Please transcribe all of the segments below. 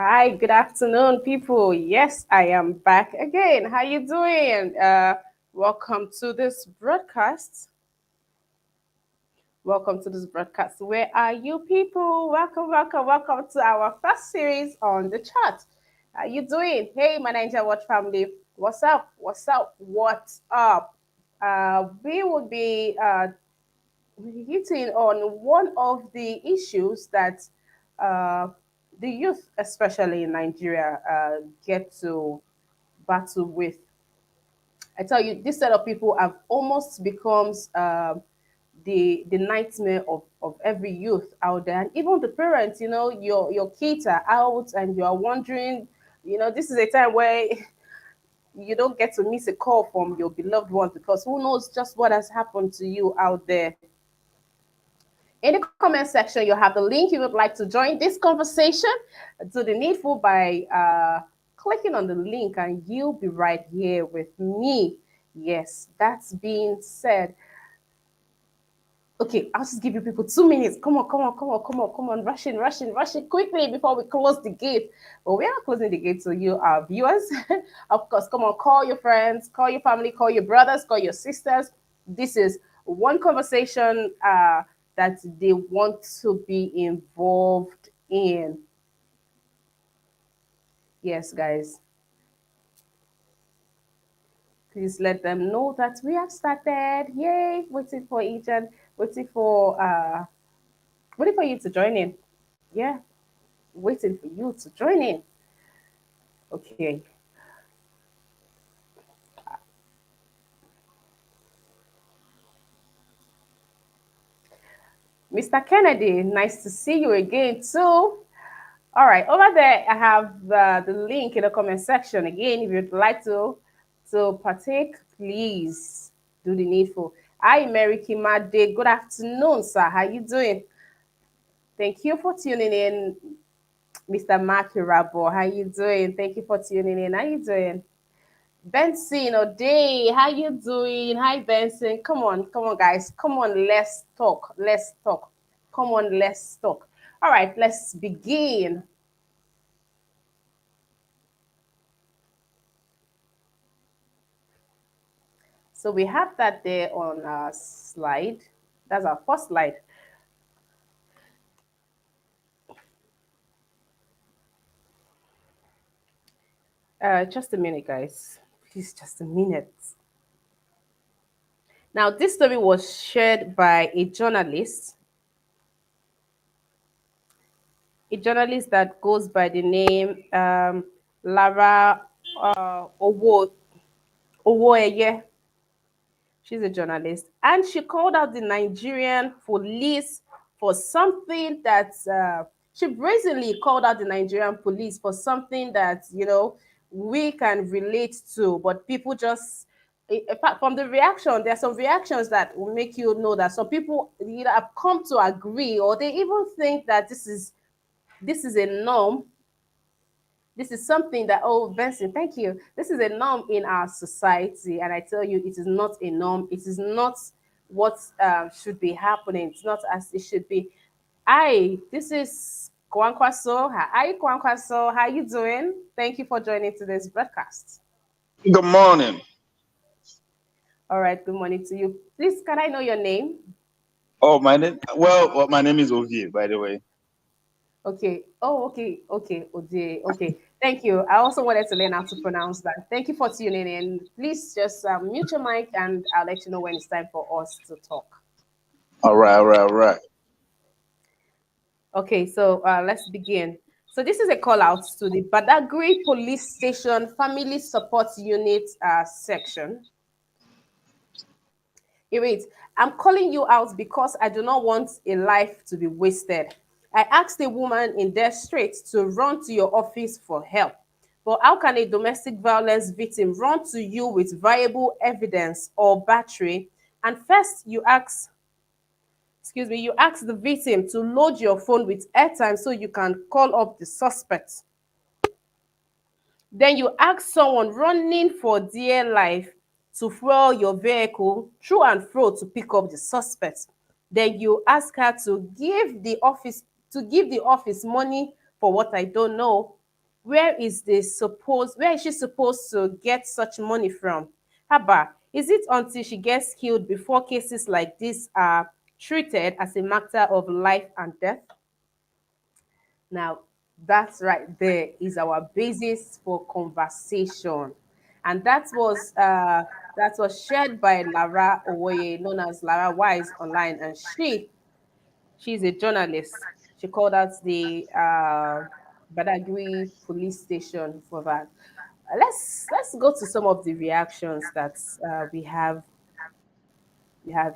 Hi, good afternoon, people. Yes, I am back again. How you doing? Welcome to this broadcast. Welcome to this broadcast. Where are you, people? Welcome to our first series on the chat. How you doing? Hey, my Niger Watch family. What's up? What's up? What's up? We will be hitting on one of the issues that uh, the youth, especially in Nigeria, get to battle with. I tell you, this set of people have almost becomes the nightmare of every youth out there, and even the parents. Your kids are out, and you are wondering. This is a time where you don't get to miss a call from your beloved ones because who knows just what has happened to you out there. In the comment section, you have the link you would like to join this conversation. Do the needful by clicking on the link, and you'll be right here with me. Yes, that's being said. Okay, I'll just give you people 2 minutes. Come on. Rushing quickly before we close the gate. But we are not closing the gate to you, our viewers. Of course, come on, call your friends, call your family, call your brothers, call your sisters. This is one conversation that they want to be involved in. Yes, guys. Please let them know that we have started. Yay! Waiting for waiting for you to join in. Yeah, waiting for you to join in. Okay. Mr. Kennedy, nice to see you again too. All right, over there I have the link in the comment section. Again, if you'd like to partake, please do the needful. Hi, Mary Kimade. Good afternoon, sir. How you doing? Thank you for tuning in, Mr. Mark Rabo. How you doing? Thank you for tuning in. How you doing? Benson O'Day, how you doing? Hi, Benson. Come on, guys. Come on, let's talk. Let's talk. Come on, let's talk. All right, let's begin. So we have that there on our slide. That's our first slide. Just a minute, guys. Please, just a minute. Now, this story was shared by a journalist that goes by the name Lara Owoeye. She's a journalist, and she called out the Nigerian police for something that she brazenly called out the Nigerian police for something that we can relate to, but people just. In fact, from the reaction, there are some reactions that will make you know that some people either have come to agree or they even think that this is a norm. This is something that, oh, Benson, thank you. This is a norm in our society. And I tell you, it is not a norm. It is not what should be happening. It's not as it should be. This is Kwankwaso. Hi, Kwankwaso. How you doing? Thank you for joining today's broadcast. Good morning. All right, good morning to you. Please, can I know your name? Oh, my name is Ovi, by the way. Okay. Oh, okay. Ode. Okay. Thank you. I also wanted to learn how to pronounce that. Thank you for tuning in. Please just mute your mic and I'll let you know when it's time for us to talk. All right. Okay, so let's begin. So this is a call out to the Badagry Police Station Family Support Unit section. It reads, I'm calling you out because I do not want a life to be wasted. I asked a woman in their street to run to your office for help. But how can a domestic violence victim run to you with viable evidence or battery? And first you ask the victim to load your phone with airtime so you can call up the suspect. Then you ask someone running for dear life to fuel your vehicle through and fro to pick up the suspect. Then you ask her to give the office money for what I don't know. where is she supposed to get such money from? Haba, is it until she gets killed before cases like this are treated as a matter of life and death? Now, that's right there is our basis for conversation. And that was shared by Lara Owoye, known as Lara Wise online, and she's a journalist. She called out the Badagry police station for that. Let's go to some of the reactions that we have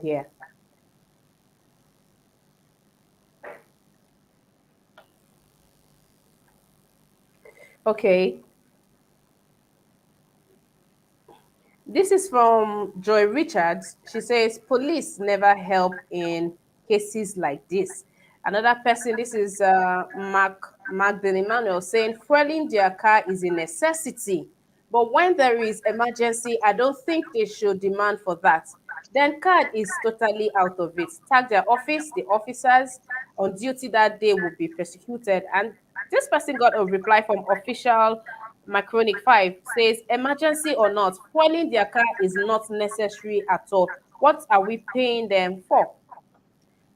here. Okay, this is from Joy Richards. She says police never help in cases like this. Another person, this is Magdalene Emmanuel, saying fueling their car is a necessity. But when there is emergency, I don't think they should demand for that. Then card is totally out of it. Tag their office, the officers on duty that day will be prosecuted. And this person got a reply from official Macronic 5 says, emergency or not, fueling their car is not necessary at all. What are we paying them for?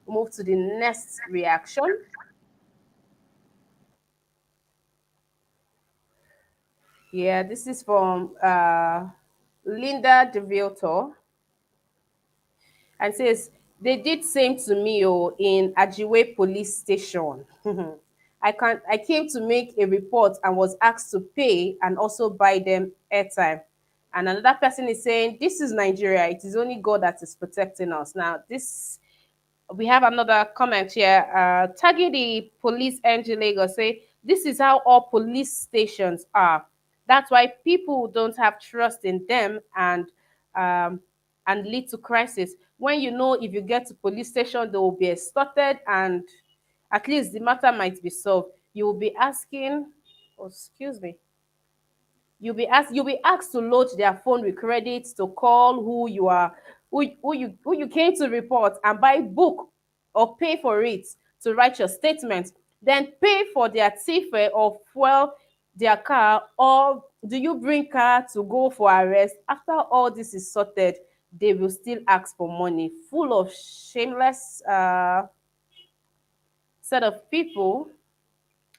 Move to the next reaction. Yeah, this is from Linda DeVilto, and says they did same to me in Ajiwe police station. I came to make a report and was asked to pay and also buy them airtime. And another person is saying, this is Nigeria. It is only God that is protecting us. Now, this we have another comment here. Tagging the police engine Lagos say this is how all police stations are. That's why people don't have trust in them um, and lead to crisis. When you know if you get to police station, they will be extorted and at least the matter might be solved. You will be asking, oh, excuse me, you'll be asked to load their phone with credits to call who you came to report and buy book or pay for it to write your statement, then pay for their tiffet or fuel their car, or do you bring car to go for arrest? After all this is sorted, they will still ask for money. Full of shameless set of people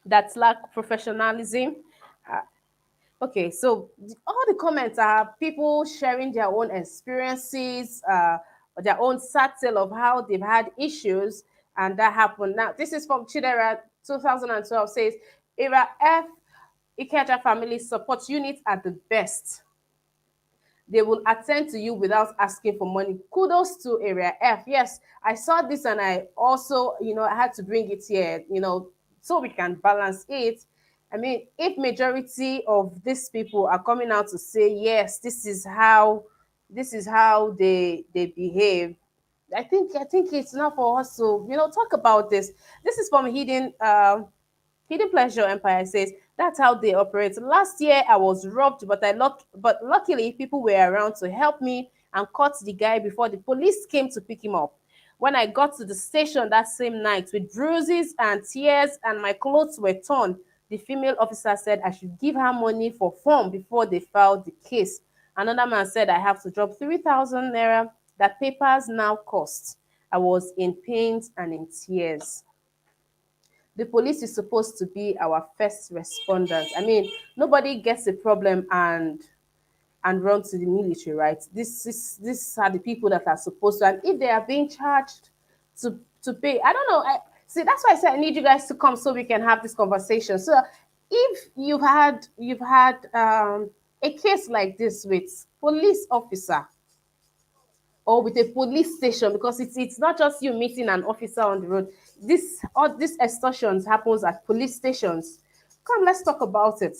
that lack professionalism. Okay, so all the comments are people sharing their own experiences, their own sad tale of how they've had issues and that happened. Now, this is from Chidera 2012 says, Era F Ikeja Family Support Unit are the best. They will attend to you without asking for money. Kudos to Area F. Yes, I saw this and I also, I had to bring it here, so we can balance it. I mean, if majority of these people are coming out to say, yes, this is how they behave, I think it's enough for us to, talk about this. This is from Hidden Pleasure Empire says that's how they operate. Last year I was robbed, but luckily people were around to help me and caught the guy before the police came to pick him up. When I got to the station that same night with bruises and tears and my clothes were torn, the female officer said I should give her money for form before they filed the case. Another man said I have to drop 3,000 naira that papers now cost. I was in pains and in tears. The police is supposed to be our first responders. I mean, nobody gets a problem and run to the military, right? These are the people that are supposed to, and if they are being charged to pay, I don't know. See, that's why I said I need you guys to come so we can have this conversation. So, if you've had a case like this with police officer or with a police station, because it's not just you meeting an officer on the road. This extortions happens at police stations. Come, let's talk about it.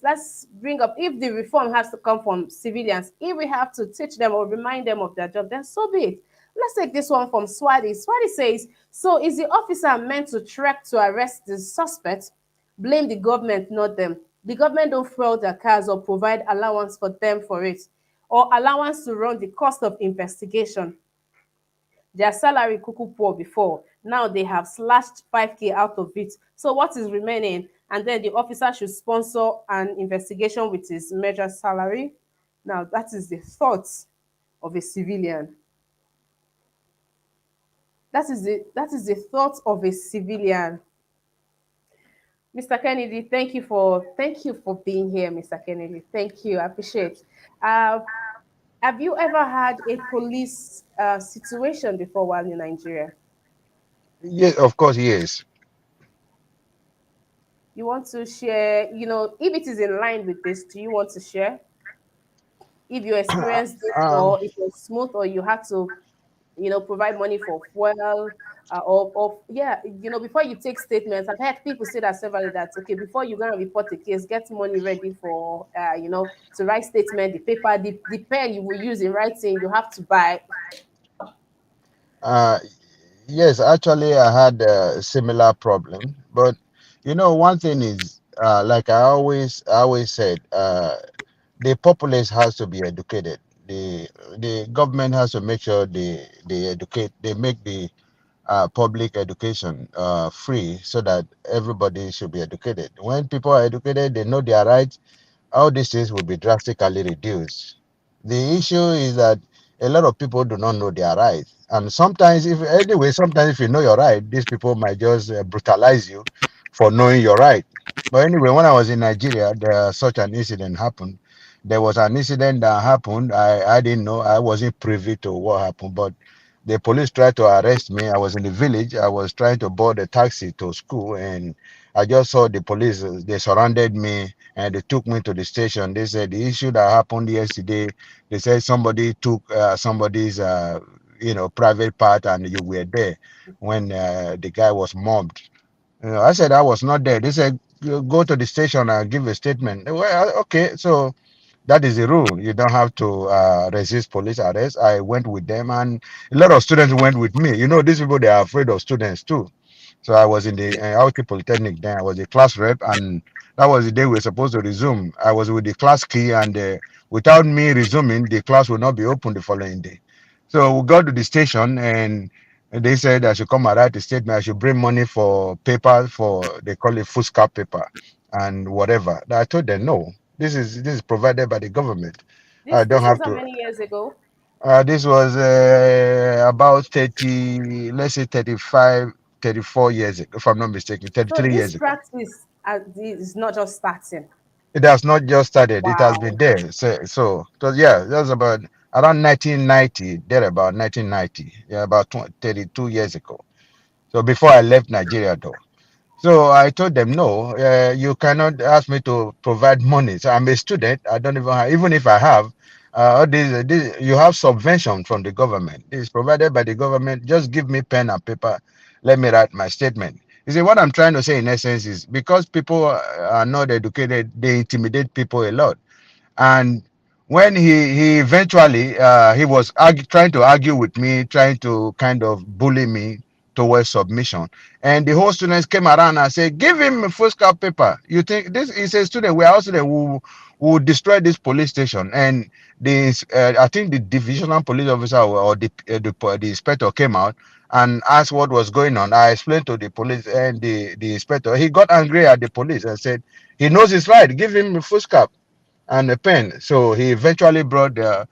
Let's bring up, if the reform has to come from civilians, if we have to teach them or remind them of their job, then so be it. Let's take this one from Swati. Swati says, so is the officer meant to trek to arrest the suspect? Blame the government, not them. The government don't fuel their cars or provide allowance for them for it, or allowance to run the cost of investigation. Their salary kuku poor before. Now they have slashed 5K out of it. So what is remaining? and then the officer should sponsor an investigation with his measured salary. Now, that is the thought of a civilian. That is the thought of a civilian. Mr. Kennedy, thank you for being here, Mr. Kennedy. Thank you. I appreciate. Uh, have you ever had a police situation before while in Nigeria? Yes, of course, yes. You want to share, if it is in line with this, do you want to share? If you experienced it, um, or it was smooth, or you had to, provide money for fuel, or yeah, before you take statements. I've heard people say that several, that okay, before you're gonna report a case, get money ready for, to write statement, the paper, the pen you will use in writing, you have to buy. uh, yes, actually, I had a similar problem. But one thing is, like I always said, the populace has to be educated. The government has to make sure they educate, they make the public education free, so that everybody should be educated. When people are educated, they know their rights, all these things will be drastically reduced. The issue is that a lot of people do not know their rights. And sometimes if you know your right, these people might just brutalize you for knowing your right. But anyway, when I was in Nigeria, such an incident happened. There was an incident that happened. I didn't know. I wasn't privy to what happened, but the police tried to arrest me. I was in the village. I was trying to board a taxi to school, and I just saw the police. They surrounded me and they took me to the station. They said the issue that happened yesterday. They said somebody took somebody's private part, and you were there when the guy was mobbed. I said I was not there. They said, "You go to the station and give a statement." Well, okay, so that is the rule. You don't have to resist police arrest. I went with them, and a lot of students went with me. These people, they are afraid of students too. So I was in the Aoki Polytechnic then. I was the class rep, and that was the day we were supposed to resume. I was with the class key, and without me resuming, the class will not be open the following day. So we got to the station, and they said I should come and write a statement. I should bring money for paper, for they call it foolscap paper and whatever. I told them no. This is provided by the government. I This don't this was have how to. many years ago? This was about 30, let's say 35, 34 years ago, if I'm not mistaken, So 33 this years ago. practice is not just starting. It has not just started, it has been Wow. there. So yeah, that was about around 1990, there about 1990, yeah, about 32 years ago. So before I left Nigeria, though. So I told them, no, you cannot ask me to provide money. So I'm a student. I don't even have, even if I have, all these, you have subvention from the government. It's provided by the government. Just give me pen and paper. Let me write my statement. You see, what I'm trying to say in essence is because people are not educated, they intimidate people a lot. And when he eventually he was trying to argue with me, trying to kind of bully me towards submission, and the whole students came around and said, give him a full scrap paper. You think this is a student? We are also student who destroy this police station. And this I think the divisional police officer or the inspector came out and asked what was going on. I explained to the police, and the inspector, he got angry at the police and said he knows his right, give him a full scrap and a pen. So he eventually brought the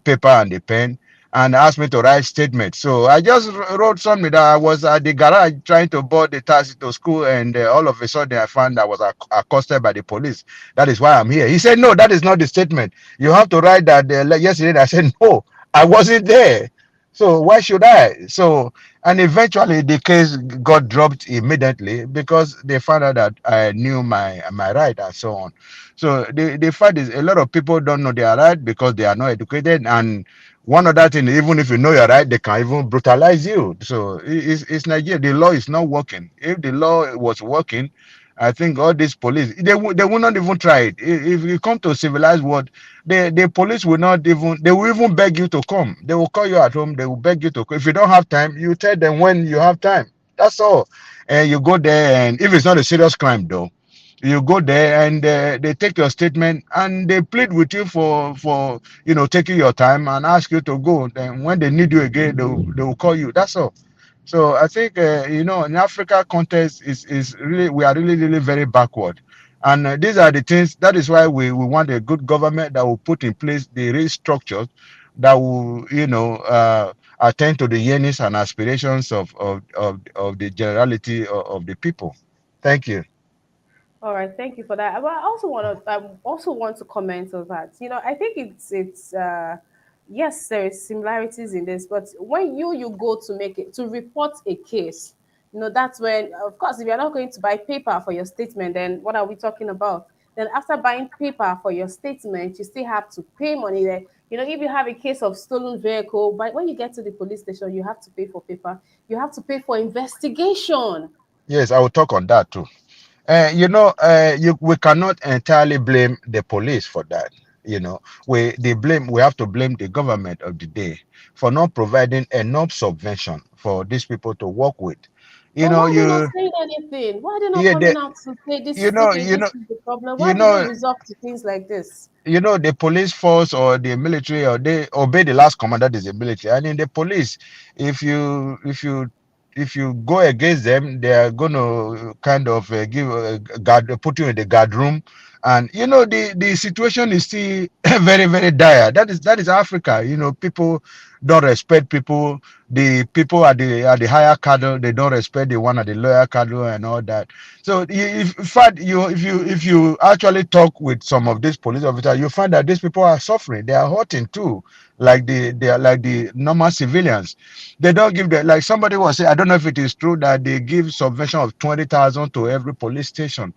paper and the pen and asked me to write statement. So I just wrote something that I was at the garage trying to board the taxi to school, and all of a sudden I found I was accosted by the police. That is why I'm here. He said, no, that is not the statement. You have to write that yesterday. I said, no, I wasn't there. So why should I? So, and eventually the case got dropped immediately because they found out that I knew my right and so on. So the fact is, a lot of people don't know their right because they are not educated. And one other thing, even if you know your right, they can even brutalize you. So it's Nigeria. The law is not working. If the law was working, I think all these police, they will not even try it. If you come to a civilized world, the police will not even, they will even beg you to come. They will call you at home. They will beg you to come. If you don't have time, you tell them when you have time. That's all. And you go there, and if it's not a serious crime, though, you go there and they take your statement and they plead with you for taking your time and ask you to go. Then when they need you again, they will call you. That's all. So I think in Africa context is really, we are really really very backward, and these are the things. That is why we want a good government that will put in place the real structures that will attend to the yearnings and aspirations of the generality of the people. Thank you. All right, thank you for that. But I also want to comment on that. I think it's yes, there is similarities in this, but when you go to make it to report a case, that's when, of course, if you're not going to buy paper for your statement, then what are we talking about? Then after buying paper for your statement, you still have to pay money there. If you have a case of stolen vehicle, but when you get to the police station, you have to pay for paper. You have to pay for investigation. Yes, I will talk on that too. We cannot entirely blame the police for that. We have to blame the government of the day for not providing enough subvention for these people to work with. You But know, why are they not you saying anything? Why are they not yeah, coming out to say this you is know, okay, you this know, is the problem? Why you are they not know, resolved to things like this? the police force or the military, or they obey the last command, that is the military. And in the police, if you go against them, they are going to kind of give guard, put you in the guard room. And the situation is still very very dire. That is Africa. People don't respect people. The people at the higher cadre, they don't respect the one at the lower cadre and all that. So in fact, if you actually talk with some of these police officers, you find that these people are suffering. They are hurting too, like they are like the normal civilians. They don't give the, like somebody was saying. I don't know if it is true that they give subvention of 20,000 to every police station.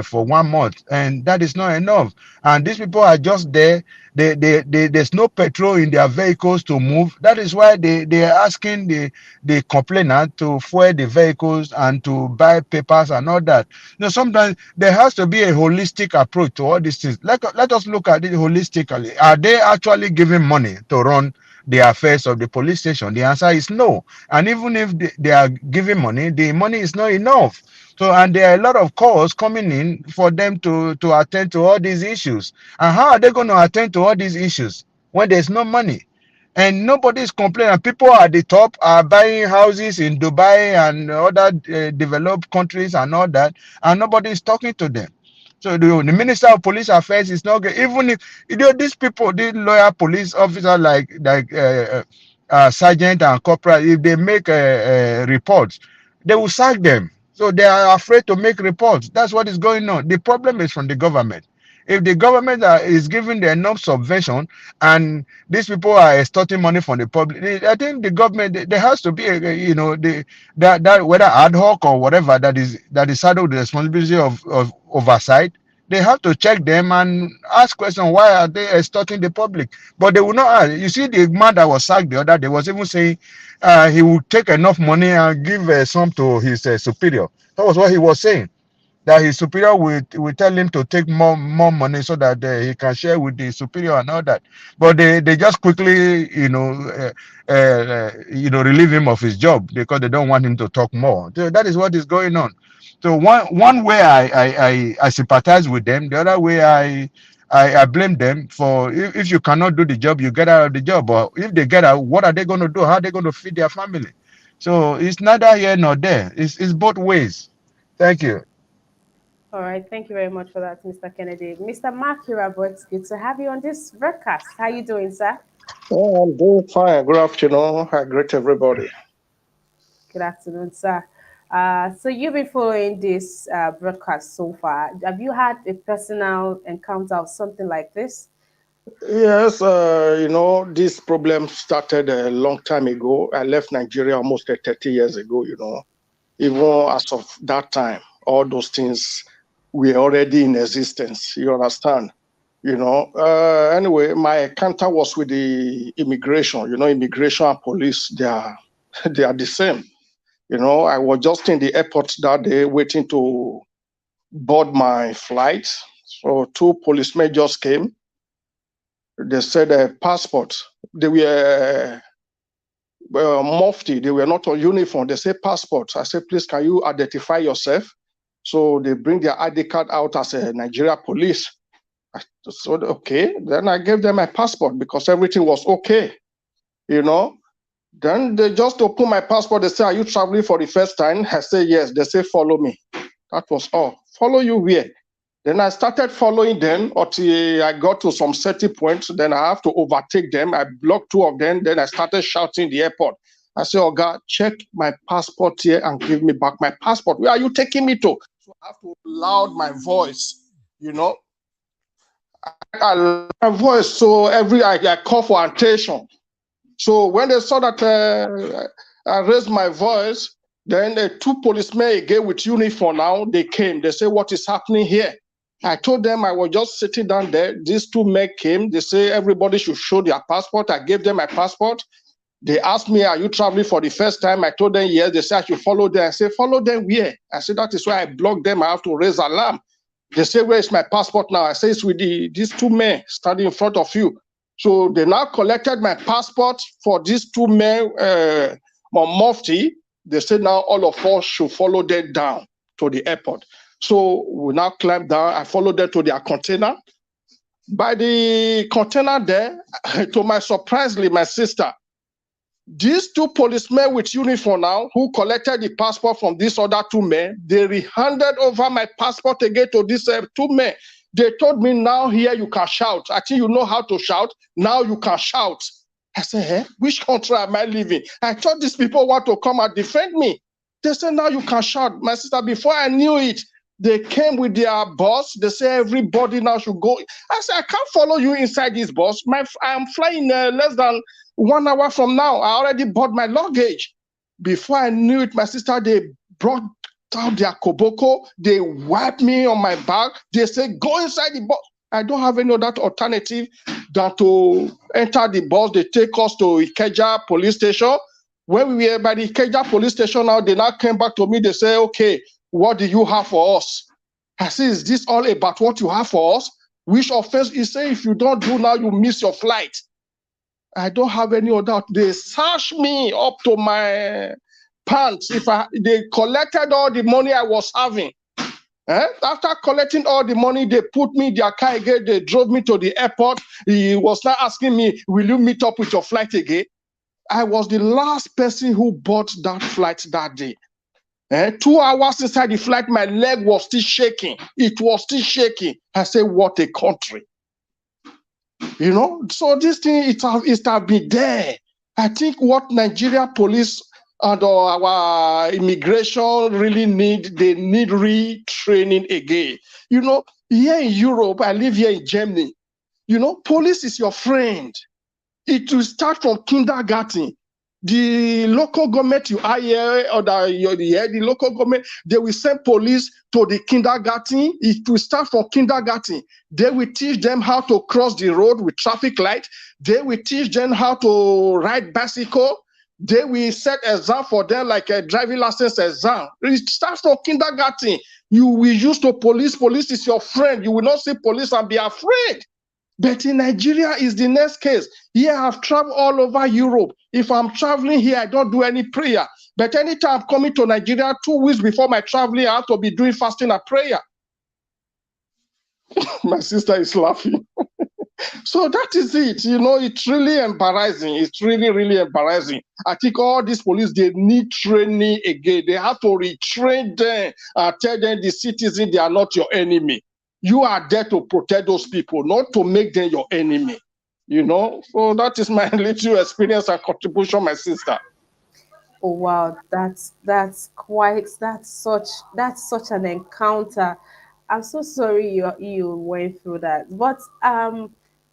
For 1 month, and that is not enough. And these people are just there. There's no petrol in their vehicles to move. That is why they are asking the complainant to fuel the vehicles and to buy papers and all that. Sometimes there has to be a holistic approach to all these things. Let us look at it holistically. Are they actually giving money to run the affairs of the police station? The answer is no. And even if they are giving money, the money is not enough. So, and there are a lot of calls coming in for them to attend to all these issues. And how are they going to attend to all these issues when there's no money? And nobody is complaining. People at the top are buying houses in Dubai and other developed countries and all that, and nobody is talking to them. So the Minister of Police Affairs is not good. Even if these people, these lawyer police officers like sergeant and corporal, if they make reports, they will sack them. So they are afraid to make reports. That's what is going on. The problem is from the government. If the government is giving them enough subvention, and these people are extorting money from the public, I think the government, there has to be that whether ad hoc or whatever, that is saddled with the responsibility of oversight. They have to check them and ask questions, why are they extorting the public? But they will not ask. You see, the man that was sacked the other day was even saying he would take enough money and give some to his superior. That was what he was saying, that his superior will tell him to take more money so that he can share with the superior and all that. But they just quickly relieve him of his job because they don't want him to talk more. So that is what is going on. So one way I sympathize with them, the other way I blame them for, if you cannot do the job, you get out of the job. Or if they get out, what are they going to do? How are they going to feed their family? So it's neither here nor there. It's both ways. Thank you. All right, thank you very much for that, Mr. Kennedy. Mr. Mark Hirabo, it's good to have you on this broadcast. How you doing, sir? Oh, I'm doing fine. Good afternoon. I greet everybody. Good afternoon, sir. So you've been following this broadcast so far. Have you had a personal encounter of something like this? Yes, this problem started a long time ago. I left Nigeria almost 30 years ago. Even as of that time, all those things were already in existence. You understand? Anyway, my encounter was with the immigration. Immigration and police, they are, they are the same. I was just in the airport that day waiting to board my flight. So two policemen just came. They said passport. They were mufti. They were not on uniform. They said passport. I said, please, can you identify yourself? So they bring their ID card out as a Nigeria police. I said, okay. Then I gave them my passport because everything was okay. You know. Then they just open my passport. They say, "Are you traveling for the first time?" I say, "Yes." They say, "Follow me." That was all. Follow you where? Then I started following them until I got to some certain points. Then I have to overtake them. I blocked two of them. Then I started shouting the airport. I said, "Oh God, check my passport here and give me back my passport. Where are you taking me to?" So I have to loud my voice, you know. I loud my voice so I call for attention. So when they saw that I raised my voice, then the two policemen again with uniform now, they came. They say, "What is happening here?" I told them I was just sitting down there. These two men came. They say everybody should show their passport. I gave them my passport. They asked me, "Are you traveling for the first time?" I told them, "Yes." They said, "I should follow them." I said, "Follow them where?" I said, "That is why I blocked them. I have to raise alarm." They say, "Where is my passport now?" I say, "It's with these two men standing in front of you." So they now collected my passport for these two men, Mufti. They said now all of us should follow them down to the airport. So we now climbed down. I followed them to their container. By the container there, to my surprisingly, my sister, these two policemen with uniform now, who collected the passport from these other two men, they handed over my passport again to these two men. They told me, "Now here you can shout. I think you know how to shout. Now you can shout." I said, "Which country am I living?" I thought these people want to come and defend me. They said, "Now you can shout." My sister, before I knew it, they came with their bus. They say everybody now should go. I said, "I can't follow you inside this bus. I'm flying less than 1 hour from now. I already bought my luggage." Before I knew it, my sister, they brought out their koboko. They wiped me on my back. They said, "Go inside the bus." I don't have any other alternative than to enter the bus. They take us to Ikeja police station. When we were by the Ikeja police station now, they now came back to me. They say, "Okay, what do you have for us?" I say, "Is this all about what you have for us? Which offense?" He say, "If you don't do now, you miss your flight." I don't have any other. They searched me up to my pants. They collected all the money I was having. After collecting all the money, they put me in their car again. They drove me to the airport. He was now asking me, "Will you meet up with your flight again?" I was the last person who bought that flight that day. 2 hours inside the flight, my leg was still shaking. It was still shaking. I said, "What a country." You know, so this thing, it have been there. I think what Nigeria police and our immigration really need, they need retraining again. You know, here in Europe, I live here in Germany. You know, police is your friend. It will start from kindergarten. The local government you hire, or the local government, they will send police to the kindergarten. It will start from kindergarten. They will teach them how to cross the road with traffic light. They will teach them how to ride bicycle. They will set exam for them like a driving license exam. It starts from kindergarten. You will use to police. Police is your friend. You will not see police and be afraid. But in Nigeria is the next case. Here I've traveled all over Europe. If I'm traveling here, I don't do any prayer. But anytime I'm coming to Nigeria, 2 weeks before my traveling, I have to be doing fasting and prayer. My sister is laughing. So that is it. You know, it's really embarrassing. It's really, really embarrassing. I think all these police, they need training again. They have to retrain them and tell them the citizens, they are not your enemy. You are there to protect those people, not to make them your enemy. You know, so that is my little experience and contribution, my sister. Oh wow, that's such an encounter. I'm so sorry you went through that. But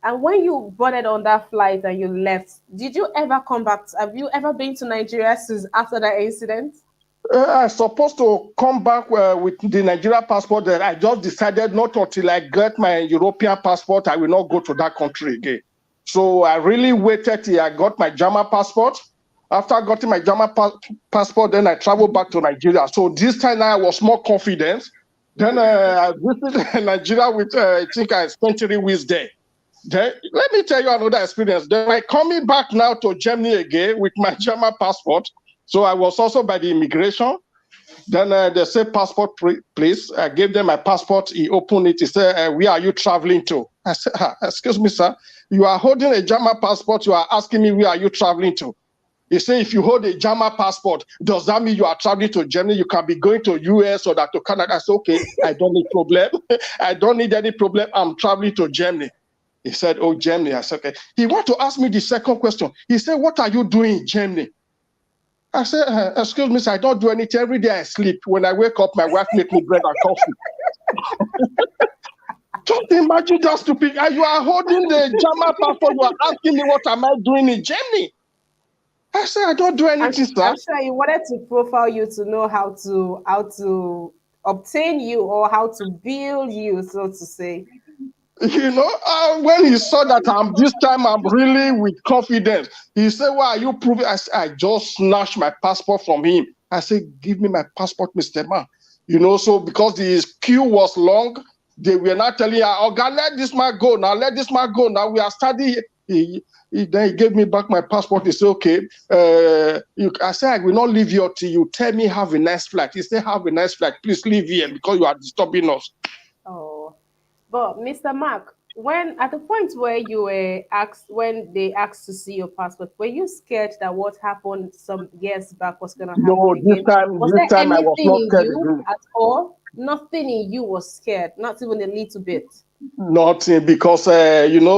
and when you boarded on that flight and you left, did you ever come back? Have you ever been to Nigeria since after that incident? I'm supposed to come back with the Nigeria passport. That I just decided not until I get my European passport, I will not go to that country again. So I really waited till I got my German passport. After I got my German passport, then I traveled back to Nigeria. So this time I was more confident. Then I visited Nigeria with, I think I spent 3 weeks there. Then let me tell you another experience. Then I coming back now to Germany again with my German passport. So I was also by the immigration. Then they said, "Passport, please." I gave them my passport. He opened it. He said, "Where are you traveling to?" I said, "Excuse me, sir. You are holding a German passport. You are asking me where are you traveling to?" He said, if you hold a German passport, does that mean you are traveling to Germany? You can be going to US or that to Canada. I said, okay, I don't need problem. I don't need any problem. I'm traveling to Germany. He said, oh, Germany. I said, okay. He wanted to ask me the second question. He said, what are you doing in Germany? I said, excuse me, sir, I don't do anything. Every day I sleep. When I wake up, my wife makes me bread and coffee. Just imagine that stupid. You are holding the German passport. You are asking me what am I doing in Germany? I said, I don't do anything, sir. I'm sure he wanted to profile you to know how to obtain you or how to build you, so to say. You know, when he saw that this time I'm really with confidence, he said, why are you proving? I said, I just snatched my passport from him. I said, give me my passport, Mr. Man. You know, so because the queue was long, they were not telling you, oh God, let this man go now, let this man go now. We are studying. Then he gave me back my passport. He said, okay, I said, I will not leave you till you tell me have a nice flight. He said, have a nice flight. Please leave here because you are disturbing us. Oh, but Mr. Mark, when at the point where you were asked, when they asked to see your passport, were you scared that what happened some years back was going to happen No, this again? Was there time I was anything not in scared you again. at all? Nothing in you was scared, not even a little bit. Nothing, because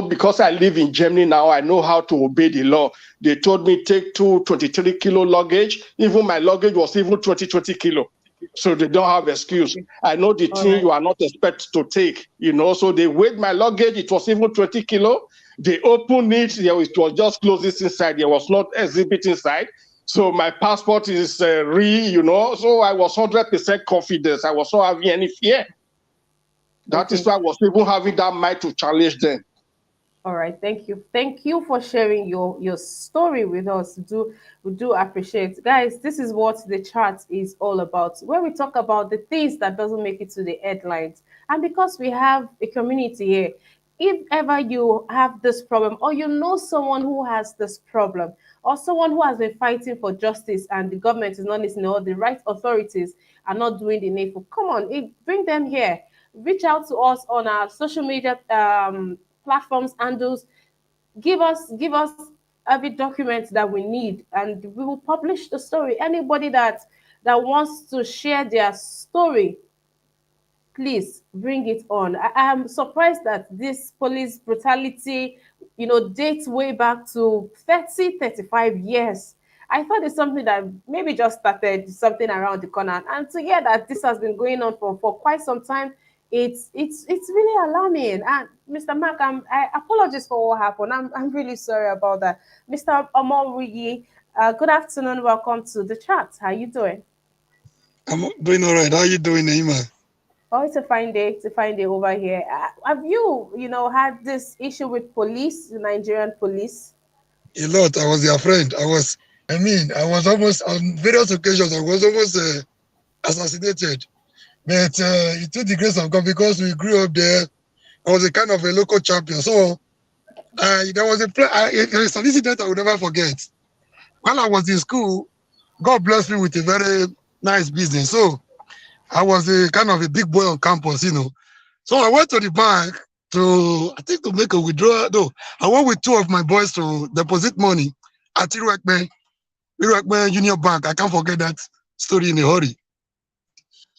because I live in Germany now, I know how to obey the law. They told me take 23 kilo luggage. Even my luggage was even 20 kilo. So they don't have excuse. I know the All thing right. you are not expected to take, So they weighed my luggage. It was even 20 kilo. They opened it. It was just closed inside. There was not exhibit inside. So my passport is real, So I was 100% confident. I was not having any fear. That is Okay. why I was even having that mind to challenge them. All right, thank you. Thank you for sharing your story with us. We do appreciate. Guys, this is what the chat is all about. Where we talk about the things that doesn't make it to the headlines. And because we have a community here, if ever you have this problem or you know someone who has this problem or someone who has been fighting for justice and the government is not listening or the right authorities are not doing the needful, come on, bring them here. Reach out to us on our social media platforms, handles. Give us every document that we need, and we will publish the story. Anybody that wants to share their story, please bring it on. I am surprised that this police brutality, dates way back to 30, 35 years. I thought it's something that maybe just started something around the corner. And to hear that this has been going on for quite some time, it's really alarming. And Mr. Mark, I apologize for what happened. I'm really sorry about that. Mr. Omowuyi, good afternoon. Welcome to the chat. How you doing? I'm doing all right. How you doing, Naima? Oh, it's a fine day. It's a fine day over here. Have you, had this issue with police, the Nigerian police? A lot. I was their friend. I was almost, on various occasions, I was almost assassinated. But it took the grace of God because we grew up there. I was a kind of a local champion. So there was an incident I will never forget. While I was in school, God blessed me with a very nice business. So I was a kind of a big boy on campus. So I went to the bank to make a withdrawal. No, I went with two of my boys to deposit money at Iruekme Union Bank. I can't forget that story in a hurry.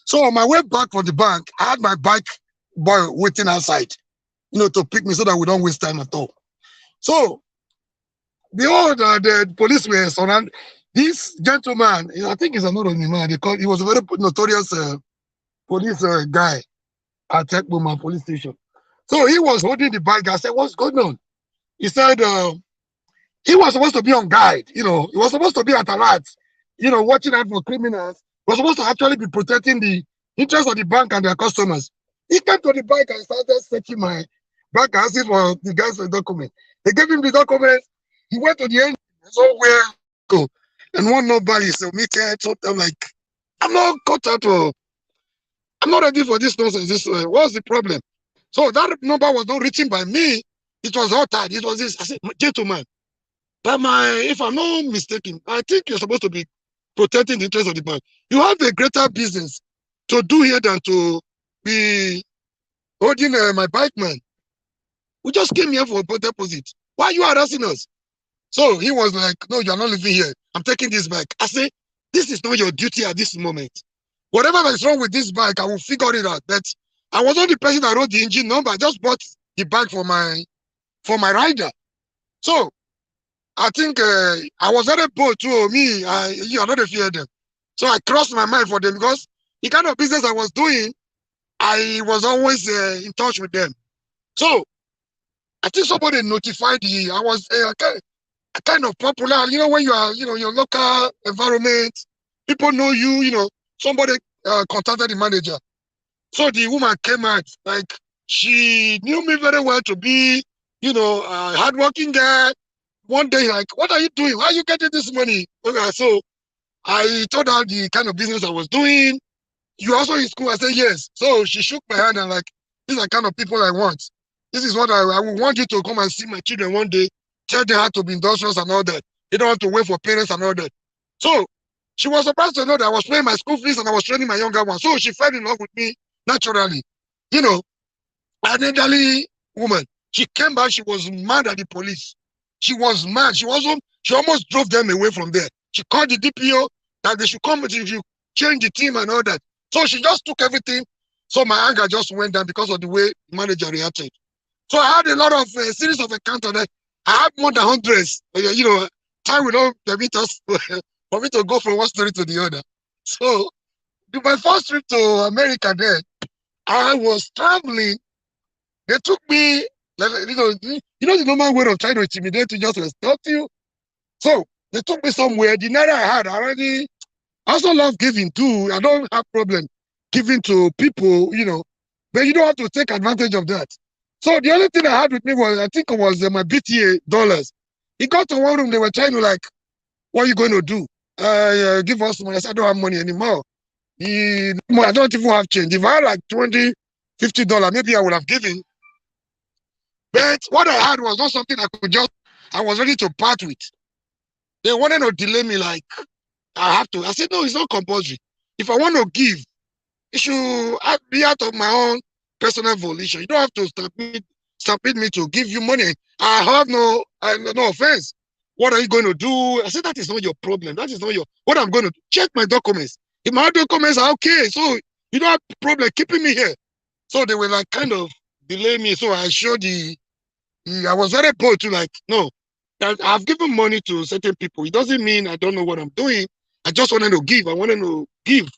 So on my way back from the bank, I had my bike boy waiting outside, to pick me so that we don't waste time at all. So the police were surrounded. This gentleman, I think he's another man. He was a very notorious police guy at Tekboma police station. So he was holding the bag. I said, what's going on? He said he was supposed to be on guide. He was supposed to be at alert, watching out for criminals. He was supposed to actually be protecting the interests of the bank and their customers. He came to the bank and started searching my bank asking for the guy's document. They gave him the document. He went to the end. So where go? And one nobody said, me, I told them like, I'm not cut out. I'm not ready for this nonsense. What's the problem? So that number was not written by me. It was altered. It was this. I said, gentleman, if I'm not mistaken, I think you're supposed to be protecting the interest of the bank. You have a greater business to do here than to be holding my bike, man. We just came here for a deposit. Why are you harassing us? So he was like, no, you're not living here. I'm taking this bike. I say, this is not your duty at this moment. Whatever is wrong with this bike, I will figure it out. But I was not the person that wrote the engine number. I just bought the bike for my rider. So I think I was very bold too. Me, you are not a fear them. So I crossed my mind for them because the kind of business I was doing, I was always in touch with them. So I think somebody notified I was kind of popular. You know, when you are, your local environment, people know you. Somebody contacted the manager. So the woman came out, like, she knew me very well to be, a hardworking guy. One day, like, what are you doing? How are you getting this money? Okay, so I told her the kind of business I was doing. You also in school? I said, yes. So she shook my hand and like, these are the kind of people I want. This is what I would want you to come and see my children one day. Tell them how to be industrious and all that. They don't have to wait for parents and all that. So she was surprised to know that I was paying my school fees and I was training my younger one. So she fell in love with me naturally. An elderly woman. She came back. She was mad at the police. She was mad. She almost drove them away from there. She called the DPO that they should come if you change the team and all that. So she just took everything. So my anger just went down because of the way the manager reacted. So I had a lot of series of encounters. I had more than hundreds. Time will not permit us for me to go from one story to the other. So my first trip to America then, I was traveling. They took me, the normal way of trying to intimidate you, just extort you. So they took me somewhere. The naira I had already. I also love giving too. I don't have problem giving to people, but you don't have to take advantage of that. So the only thing I had with me was, I think it was my BTA dollars. He got to one room, they were trying to like, what are you going to do? Give us money. I said, I don't have money anymore. I don't even have change. If I had like $20, $50, maybe I would have given. But what I had was not something I was ready to part with. They wanted to delay me like, I have to. I said, no, it's not compulsory. If I want to give, it should be out of my own personal volition. You don't have to stampede me to give you money. I have no offense. What are you going to do? I said, that is not your problem. That is not what I'm going to do. Check my documents. If my documents are okay, so you don't have problem keeping me here. So they were like kind of delay me. So I showed I was very bold to like, no, I've given money to certain people. It doesn't mean I don't know what I'm doing. I just wanted to give. I wanted to give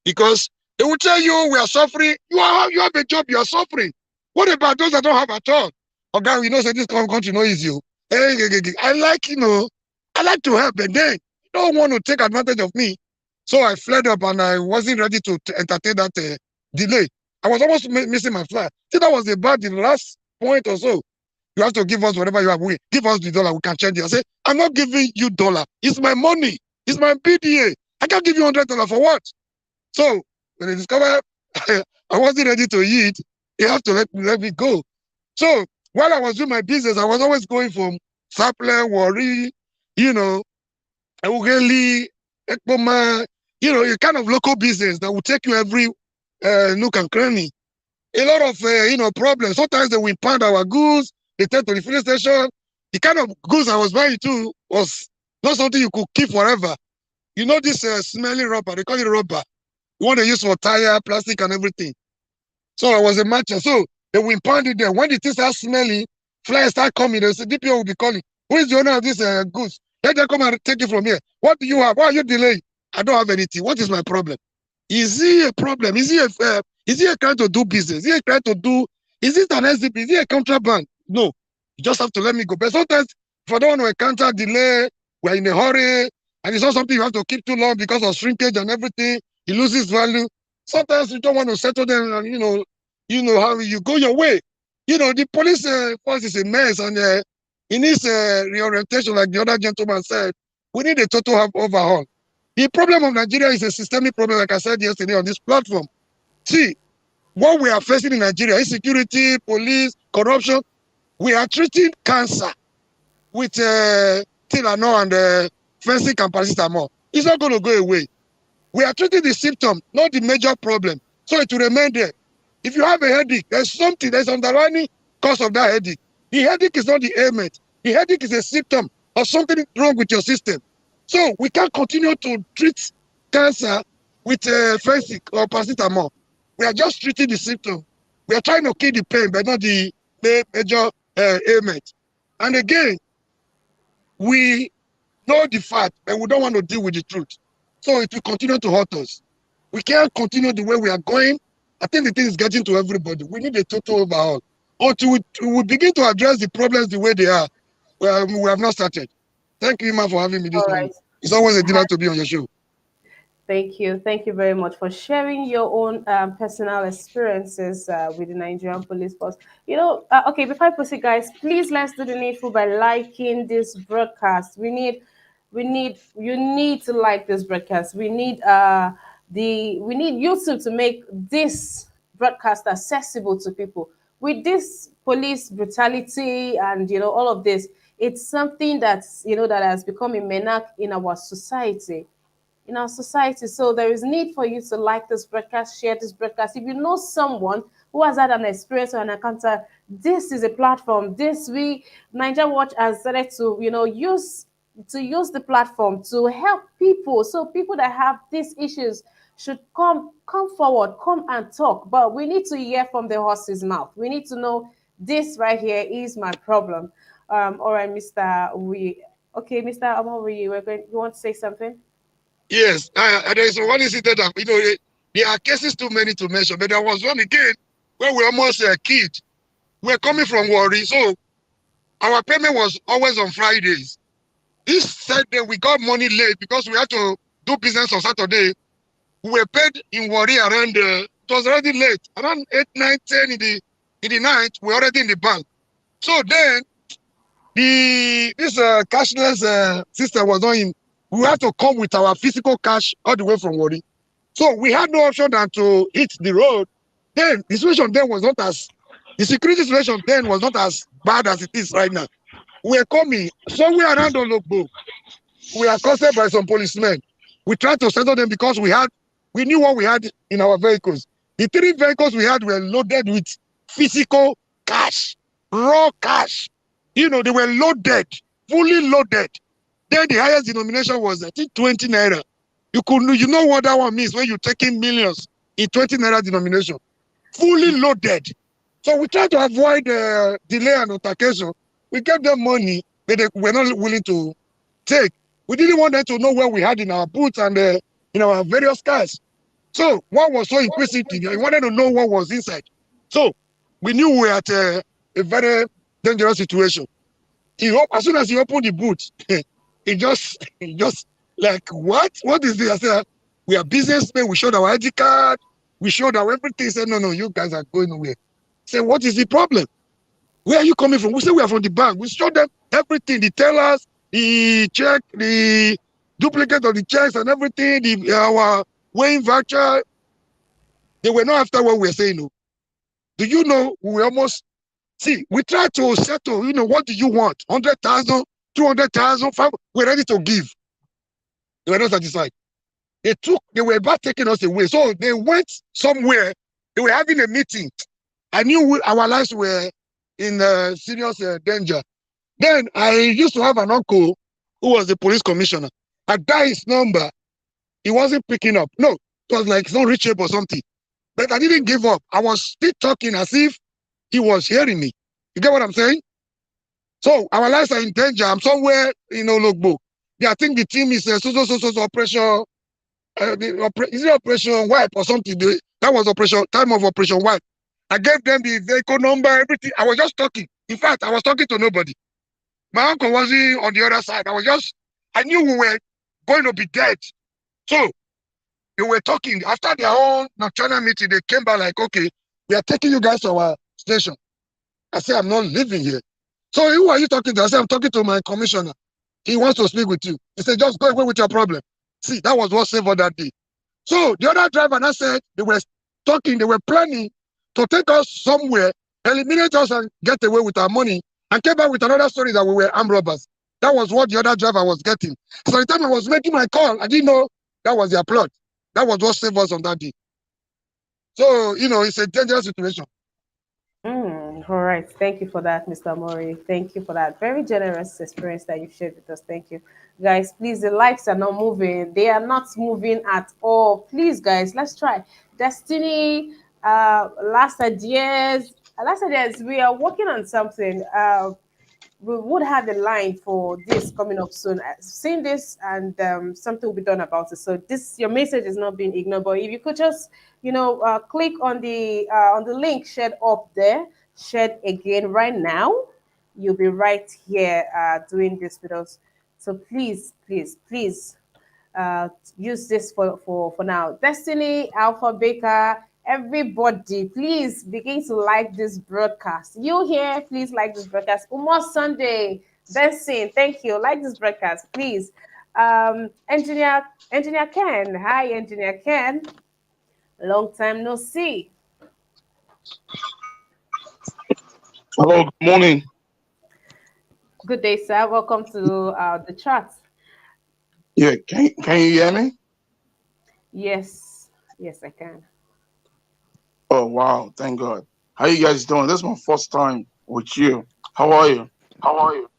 because they will tell you we are suffering. You have a job. You are suffering. What about those that don't have at all? Okay, say this country no easy. I like to help, and then you don't want to take advantage of me. So I fled up, and I wasn't ready to entertain that delay. I was almost missing my flight. See, that was about the last point or so. You have to give us whatever you have. Give us the dollar. We can change it. I say, I'm not giving you dollar. It's my money. It's my BDA. I can't give you $100 for what? So when they discovered I wasn't ready to eat, they have to let me go. So while I was doing my business, I was always going from Sapler, Warri, Ugeli, Ekpoma, a kind of local business that will take you every nook and cranny. A lot of problems. Sometimes they will impound our goods. They take to the filling station. The kind of goods I was buying too was not something you could keep forever. This smelling rubber, they call it rubber. The one they use for tire, plastic, and everything. So I was a merchant. So they will impound it there. When the things start smelling, flies start coming, they say, DPO will be calling. Who is the owner of this goods? Let them come and take it from here. What do you have? Why are you delaying? I don't have anything. What is my problem? Is he a problem? Is he a crime to do business? Is he a crime to do? Is it an SDP? Is he a contraband? No. You just have to let me go. But sometimes, if I don't want to encounter delay, we're in a hurry, and it's not something you have to keep too long because of shrinkage and everything, it loses value. Sometimes you don't want to settle them, and how you go your way. The police force is a mess, and it needs reorientation, like the other gentleman said. We need a total overhaul. The problem of Nigeria is a systemic problem, like I said yesterday on this platform. See, what we are facing in Nigeria, insecurity, police, corruption, we are treating cancer with Tylenol and fencing and paracetamol. It's not going to go away. We are treating the symptom, not the major problem. So it will remain there. If you have a headache, there's underlying cause of that headache. The headache is not the ailment. The headache is a symptom or something wrong with your system. So we can't continue to treat cancer with Fensic or paracetamol. We are just treating the symptom. We are trying to kill the pain, but not the major ailment. And again, we know the fact, and we don't want to deal with the truth. So it will continue to hurt us. We can't continue the way we are going. I think the thing is getting to everybody. We need a total overhaul. Until we begin to address the problems the way they are, we have not started. Thank you, Emma, for having me this All morning. right. It's always a delight to be on your show. Thank you. Thank you very much for sharing your own personal experiences with the Nigerian police force. Okay, before I proceed, guys, please let's do the needful by liking this broadcast. You need to like this broadcast. We need YouTube to make this broadcast accessible to people. With this police brutality and all of this, it's something that has become a menace in our society. So there is need for you to like this broadcast, share this broadcast. If you know someone who has had an experience or an encounter, this is a platform. This we Niger Watch has started to use the platform to help people. So people that have these issues should come forward, come and talk. But we need to hear from the horse's mouth. We need to know this right here is my problem. All right, Mr. We okay, Mr. Amori, you want to say something? Yes, there is one incident that, there are cases too many to mention, but there was one again where we almost killed. We're coming from Warri, so our payment was always on Fridays. This Saturday, we got money late because we had to do business on Saturday. We were paid in Warri around, it was already late, around 8, 9, 10 in the night, we're already in the bank. So then, this cashless system was not in. We had to come with our physical cash all the way from Warri. So we had no option than to hit the road. Then the situation then was not as, the security situation then was not as bad as it is right now. We were coming somewhere around Ologbo. We are accosted by some policemen. We tried to settle them because we knew what we had in our vehicles. The 3 vehicles we had were loaded with physical cash, raw cash. They were loaded, fully loaded. Then the highest denomination was, I think, 20 naira. You know what that one means when you're taking millions in 20 naira denomination, fully loaded. So we tried to avoid delay and altercation. We gave them money, but they were not willing to take. We didn't want them to know what we had in our boots and in our various cars. So one was so inquisitive. He wanted to know what was inside. So we knew we were at a very dangerous situation. As soon as he opened the boot, he just like, what? What is this? I said, we are businessmen. We showed our ID card. We showed our everything. He said, no, you guys are going nowhere. I said, what is the problem? Where are you coming from? We said, we are from the bank. We showed them everything, the tellers, the check, the duplicate of the checks and everything, our weighing voucher. They were not after what we were saying. No. Do you know, we almost, we tried to settle, what do you want? 100,000, 200,000, 500, we're ready to give. They were not satisfied. They were about taking us away. So they went somewhere. They were having a meeting. I knew our lives were in serious danger. Then I used to have an uncle who was the police commissioner. I dialed his number. He wasn't picking up. No, it was like it's not reachable or something. But I didn't give up. I was still talking as if he was hearing me. You get what I'm saying? So our lives are in danger. I'm somewhere in Ologbo. I think the team is so operation. Is it Operation Wipe or something? That was time of Operation Wipe. I gave them the vehicle number, everything. I was just talking. In fact, I was talking to nobody. My uncle wasn't on the other side. I knew we were going to be dead. So they were talking. After their own nocturnal meeting, they came back like, okay, we are taking you guys to our station. I said, I'm not living here. So who are you talking to? I said, I'm talking to my commissioner. He wants to speak with you. He said, just go away with your problem. See, that was what saved us that day. So the other driver now said they were talking, they were planning to take us somewhere, eliminate us and get away with our money, and came back with another story that we were armed robbers. That was what the other driver was getting. So the time I was making my call, I didn't know that was their plot. That was what saved us on that day. So, it's a dangerous situation. All right. Thank you for that, Mr. Mori. Thank you for that very generous experience that you shared with us. Thank you. Guys, please, the likes are not moving. They are not moving at all. Please, guys, let's try. Destiny, last ideas. Last ideas, we are working on something. We would have a line for this coming up soon. I've seen this, and something will be done about it. So this, your message is not being ignored. But if you could just, click on the link shared up there, shared again right now, you'll be right here doing this with us. So please, please, please uh, use this for now. Destiny, Alpha Baker, everybody, please begin to like this broadcast. You here, please like this broadcast. Umar Sunday, Benson, thank you. Like this broadcast, please. Engineer Ken, hi, Engineer Ken. Long time no see. Hello, good morning. Good day, sir. Welcome to the chat. Yeah, can you hear me? Yes, yes, I can. Oh wow, thank God. How you guys doing? This is my first time with you. How are you? How are you?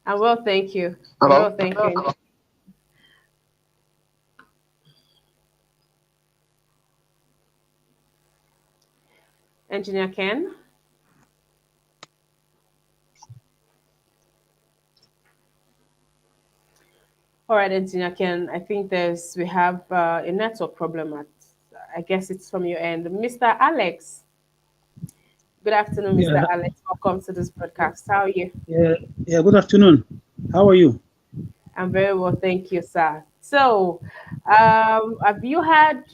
I'm well, thank you. I'm Hello? well, thank you. Engineer Ken. All right, Engineer Ken. I think we have a network problem at. I guess it's from your end, Mr. Alex. Good afternoon, Mr. Yeah, Alex. Welcome to this broadcast. How are you? yeah, yeah. Good afternoon. How are you? I'm very well, thank you, sir. So, have you had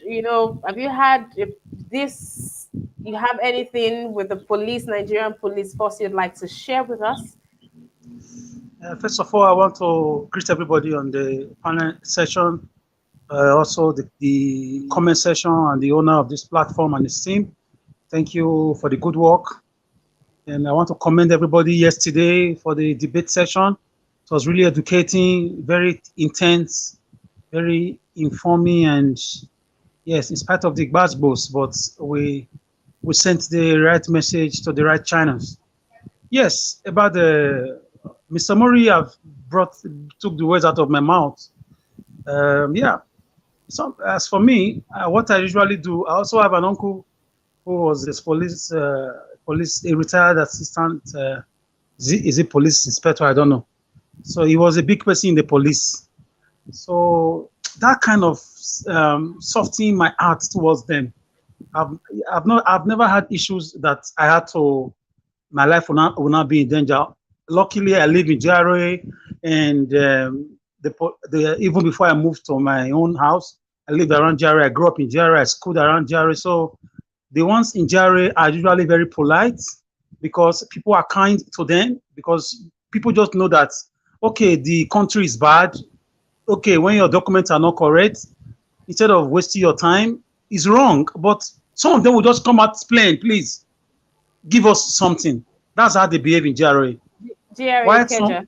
this? You have anything with the police, Nigerian police force, you'd like to share with us? First of all, I want to greet everybody on the panel session, also the comment session, and the owner of this platform and his team. Thank you for the good work. And I want to commend everybody yesterday for the debate session. It was really educating, very intense, very informing, and yes, in spite of the buzz, but we sent the right message to the right channels. Yes, about the Mr. Mori have took the words out of my mouth. Yeah. So as for me, what I usually do, I also have an uncle who was this police, a retired assistant. Is it police inspector? I don't know. So he was a big person in the police. So that kind of softening my heart towards them. I've never had issues that I had to, my life will not be in danger. Luckily, I live in Judiciary, and even before I moved to my own house, I lived around Judiciary. I grew up in Judiciary. I schooled around Judiciary. So the ones in Judiciary are usually very polite because people are kind to them, because people just know that, okay, the country is bad. Okay, when your documents are not correct, instead of wasting your time, it's wrong. But some of them will just come out plain, please give us something. That's how they behave in Judiciary. GRA Why some Keja.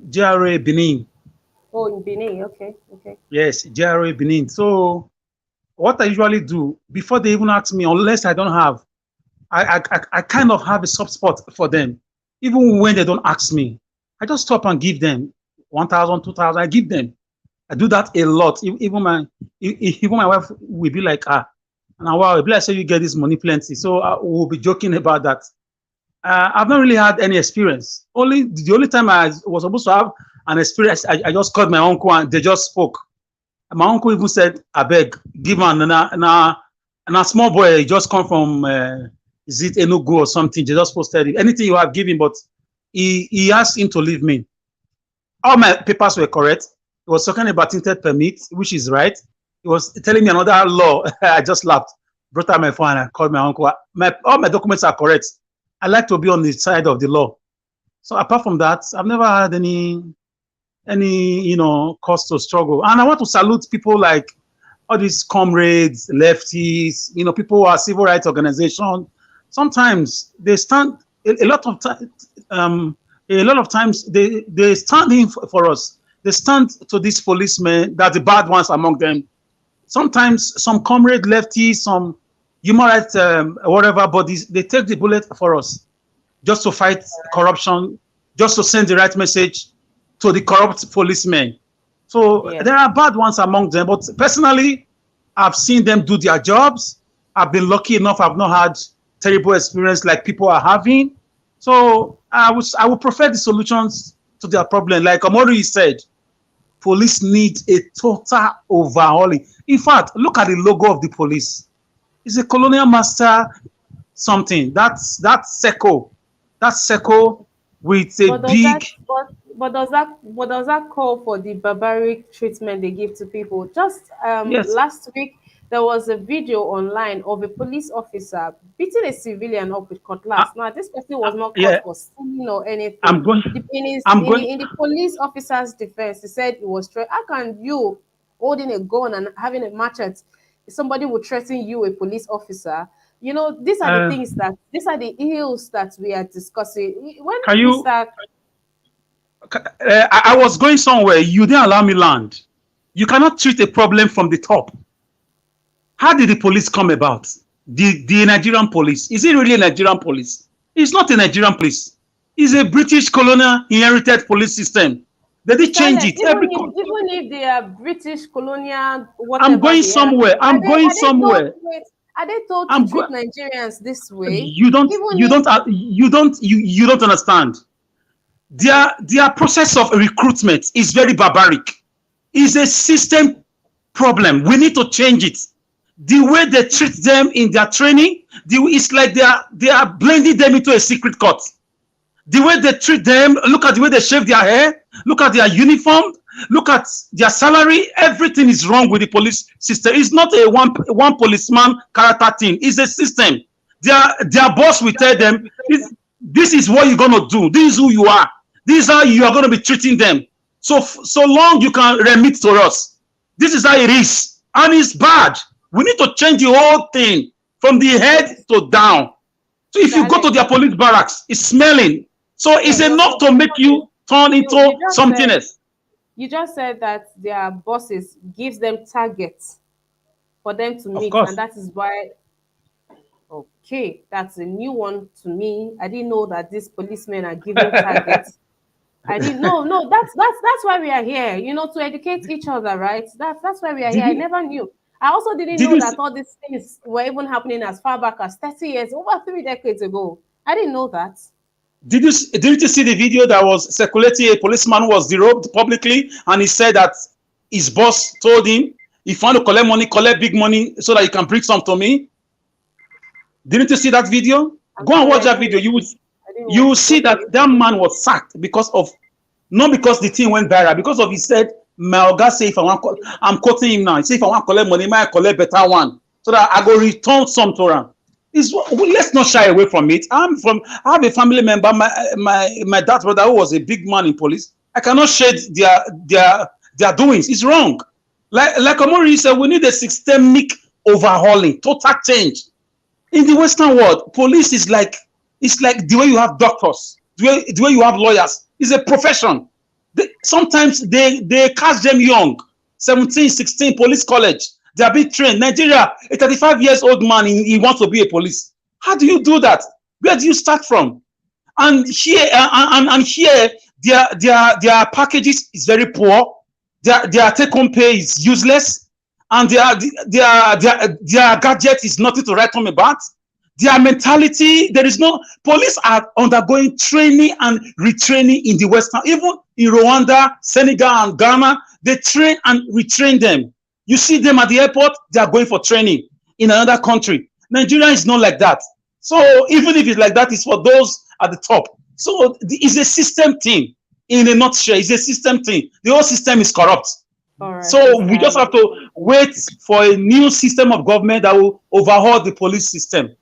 Judiciary Benin? Oh, in Benin. Okay, okay. Yes, Judiciary Benin. So what I usually do before they even ask me, unless I don't have, I kind of have a soft spot for them. Even when they don't ask me, I just stop and give them 1,000, 2,000. I give them. I do that a lot. Even my wife will be like, now wow, I say you get this money plenty. So we'll be joking about that. I've not really had any experience. The only time I was supposed to have an experience, I just called my uncle and they just spoke. And my uncle even said, I beg, give man, and a small boy, he just come from, is it Enugu or something? They just posted it. Anything you have given, but he asked him to leave me. All my papers were correct. He was talking about tinted permit, which is right. He was telling me another law. I just laughed. Brought out my phone and I called my uncle. All my documents are correct. I like to be on the side of the law. So apart from that, I've never had any cause to struggle. And I want to salute people like all these comrades, lefties, people who are civil rights organizations. Sometimes they stand a lot of times they stand in for us. They stand to these policemen, that the bad ones among them. Sometimes some comrade lefties, some human rights, whatever bodies, they take the bullet for us just to fight corruption, just to send the right message to the corrupt policemen. So Yeah. there are bad ones among them, but personally, I've seen them do their jobs. I've been lucky enough, I've not had terrible experience like people are having. So I would prefer the solutions to their problem. Like Omori said, police need a total overhauling. In fact, look at the logo of the police. It's a colonial master something. That's Seco. That's Seco with a But does big. that but does that call for the barbaric treatment they give to people? Just Yes. last week there was a video online of a police officer beating a civilian up with Uh, cutlass. Now this person was not yeah. caught for stealing or anything. I'm going. I'm going. In the police officer's defense, he said it was how can you holding a gun and having a machete, somebody would threaten you, a police officer? You know, Uh, these are the ills that we are discussing. When can we you? start, I was going somewhere. You didn't allow me land. You cannot treat a problem from the top. How did the police come about? The Nigerian police. Is it really a Nigerian police? It's not a Nigerian police. It's a British colonial inherited police system. They did change silence, it. Every. even if they are British colonial, I'm whatever going they are, somewhere. I'm going are they told somewhere. wait, are they told to I'm treat go- Nigerians this way? You don't. Even You if don't. You don't understand. okay, Their process of recruitment is very barbaric. It's a system problem. We need to change it. The way they treat them in their training, it's like they are blending them into a secret court. The way they treat them, look at the way they shave their hair, look at their uniform, look at their salary. Everything is wrong with the police system. It's not a one policeman character thing. It's a system. Their boss will tell them, this is what you're gonna do. This is who you are. This is how you are gonna be treating them. So long you can remit to us. This is how it is, and it's bad. We need to change the whole thing from the head to down. So if you go to silence. their police barracks, it's smelling. So it's Yeah, enough to make you turn into you just something said else. that their bosses gives them targets for them to Of meet, and course. that is why. Okay, that's a new one to me. I didn't know that these policemen are given targets. I didn't know. No, that's why we are here. You know, to educate each other, right? That's why we are here. Did I you never knew. I also didn't did know you that all these things were even happening as far back as 30 years, over 3 decades ago. I didn't know that. didn't you see the video that was circulating? A policeman was derobed publicly, and he said that his boss told him, if you want to collect money, collect big money so that you can bring some to me. Didn't you see that video? I'm Go and sorry, watch that video. I didn't You will watch it. see Okay. that that man was sacked because of, not because the thing went viral, because of he said, my oga say if I want, I'm quoting him now. He say if I want collect money, I collect better one so that I go return some to him. Let's not shy away from it. I have a family member, my dad's brother, who was a big man in police. I cannot shade their doings. It's wrong. Like Omori said, we need a systemic overhauling, total change. In the Western world, police is like, it's like the way you have doctors, the way you have lawyers. It's a profession. Sometimes they catch them young, 17, 16, police college. They are being trained. Nigeria, a 35 years old man, he wants to be a police. How do you do that? Where do you start from? And here, and here, their packages is very poor. Their take-home pay is useless, and their gadget is nothing to write home about. Their mentality, there is no, police are undergoing training and retraining in the Western, even in Rwanda, Senegal, and Ghana. They train and retrain them. You see them at the airport, they are going for training in another country. Nigeria is not like that. So even if it's like that, it's for those at the top. So it's a system thing. In a nutshell, it's a system thing. The whole system is corrupt. All right, So Mr. we just have Allen. to wait for a new system of government that will overhaul the police system.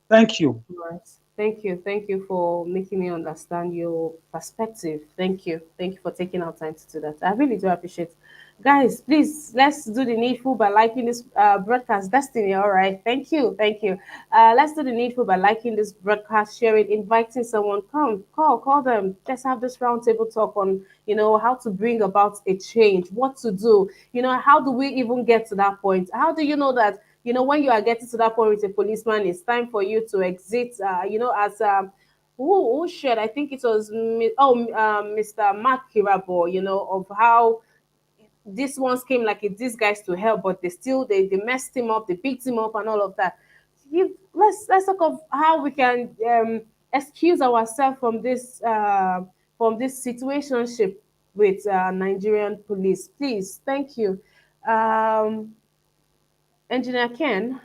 Thank you. All right. Thank you. Thank you for making me understand your perspective. Thank you. Thank you for taking our time to do that. I really do appreciate it. Guys, please let's do the needful by liking this broadcast. Destiny, all right. Thank you. Thank you. Let's do the needful by liking this broadcast, sharing, inviting someone. Come, call them. Let's have this roundtable talk on, how to bring about a change, what to do. How do we even get to that point? How do you know that when you are getting to that point with a policeman, it's time for you to exit. As who shared, I think it was Mr. Mark Kirabo, of how these ones came like these guys to help, but they messed him up, they beat him up, and all of that. Let's talk of how we can excuse ourselves from this situationship with Nigerian police. Please, thank you, Engineer Ken.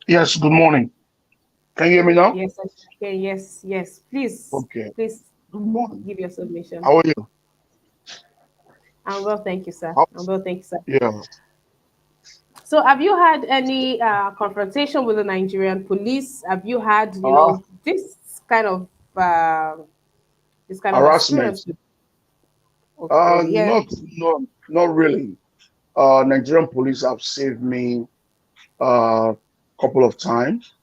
Yes, good morning. Can you hear me now? Yes, Engineer Ken. Yes, yes. Please, Okay. please Good morning. give your submission. How are you? I'm well, thank you, sir. How, I'm well, thank you, sir. yeah. So, have you had any confrontation with the Nigerian police? Have you had, Uh, this kind of uh, harassment. experience? Okay, yeah. Not really. Nigerian police have saved me a couple of times.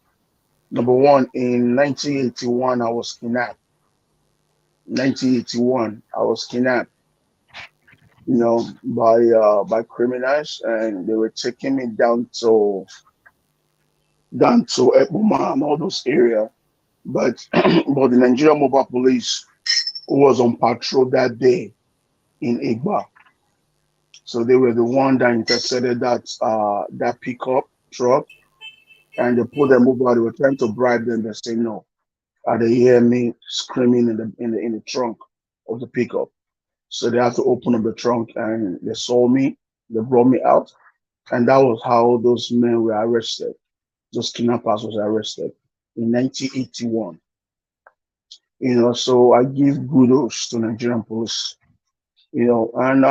Number one, in 1981, I was kidnapped. 1981, I was kidnapped, by criminals, and they were taking me down to Ebuma and all those areas. But but the Nigerian Mobile Police who was on patrol that day in Igba. So they were the one that intercepted that pickup truck, and they put them over. They were trying to bribe them. They say no. And they hear me screaming in the trunk of the pickup. So they had to open up the trunk, and they saw me. They brought me out, and that was how those men were arrested. Those kidnappers was arrested in 1981. So I give kudos to Nigerian police. And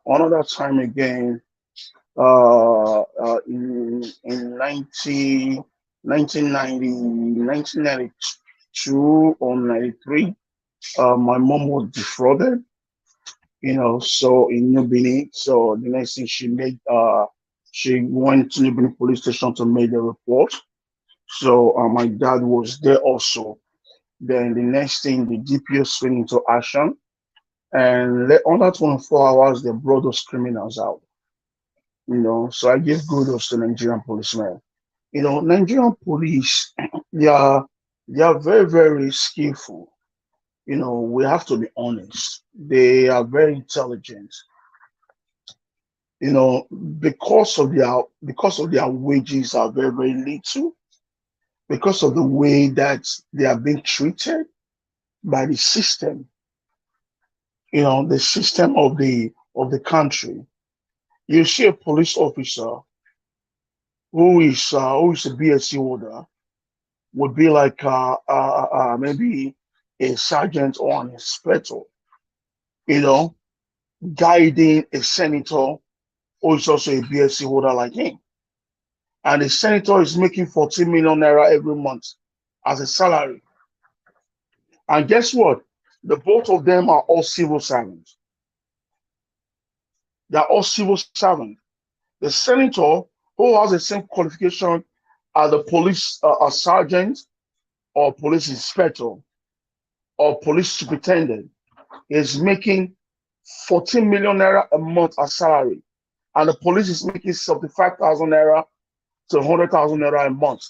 another time again, in 1992 or 93, my mom was defrauded, so in New Benin. So the next thing she went to New Benin police station to make the report. So my dad was there also. Then the next thing, the DPS went into action, and under 24 hours, they brought those criminals out. So I give kudos to Nigerian policemen. Nigerian police, they are they are very, very skillful. We have to be honest. They are very intelligent. You know, because of their wages are very, very little, because of the way that they are being treated by the system, the system of the country. You see a police officer who is a BSc holder would be like maybe a sergeant or an inspector, you know, guiding a senator who is also a BSc holder like him. And the senator is making 14 million naira every month as a salary. And guess what? The both of them are all civil servants. They are all civil servants. The senator, who has the same qualification as the police sergeant or police inspector or police superintendent, is making 14 million naira a month as salary, and the police is making 75,000 naira to 100,000 naira a month.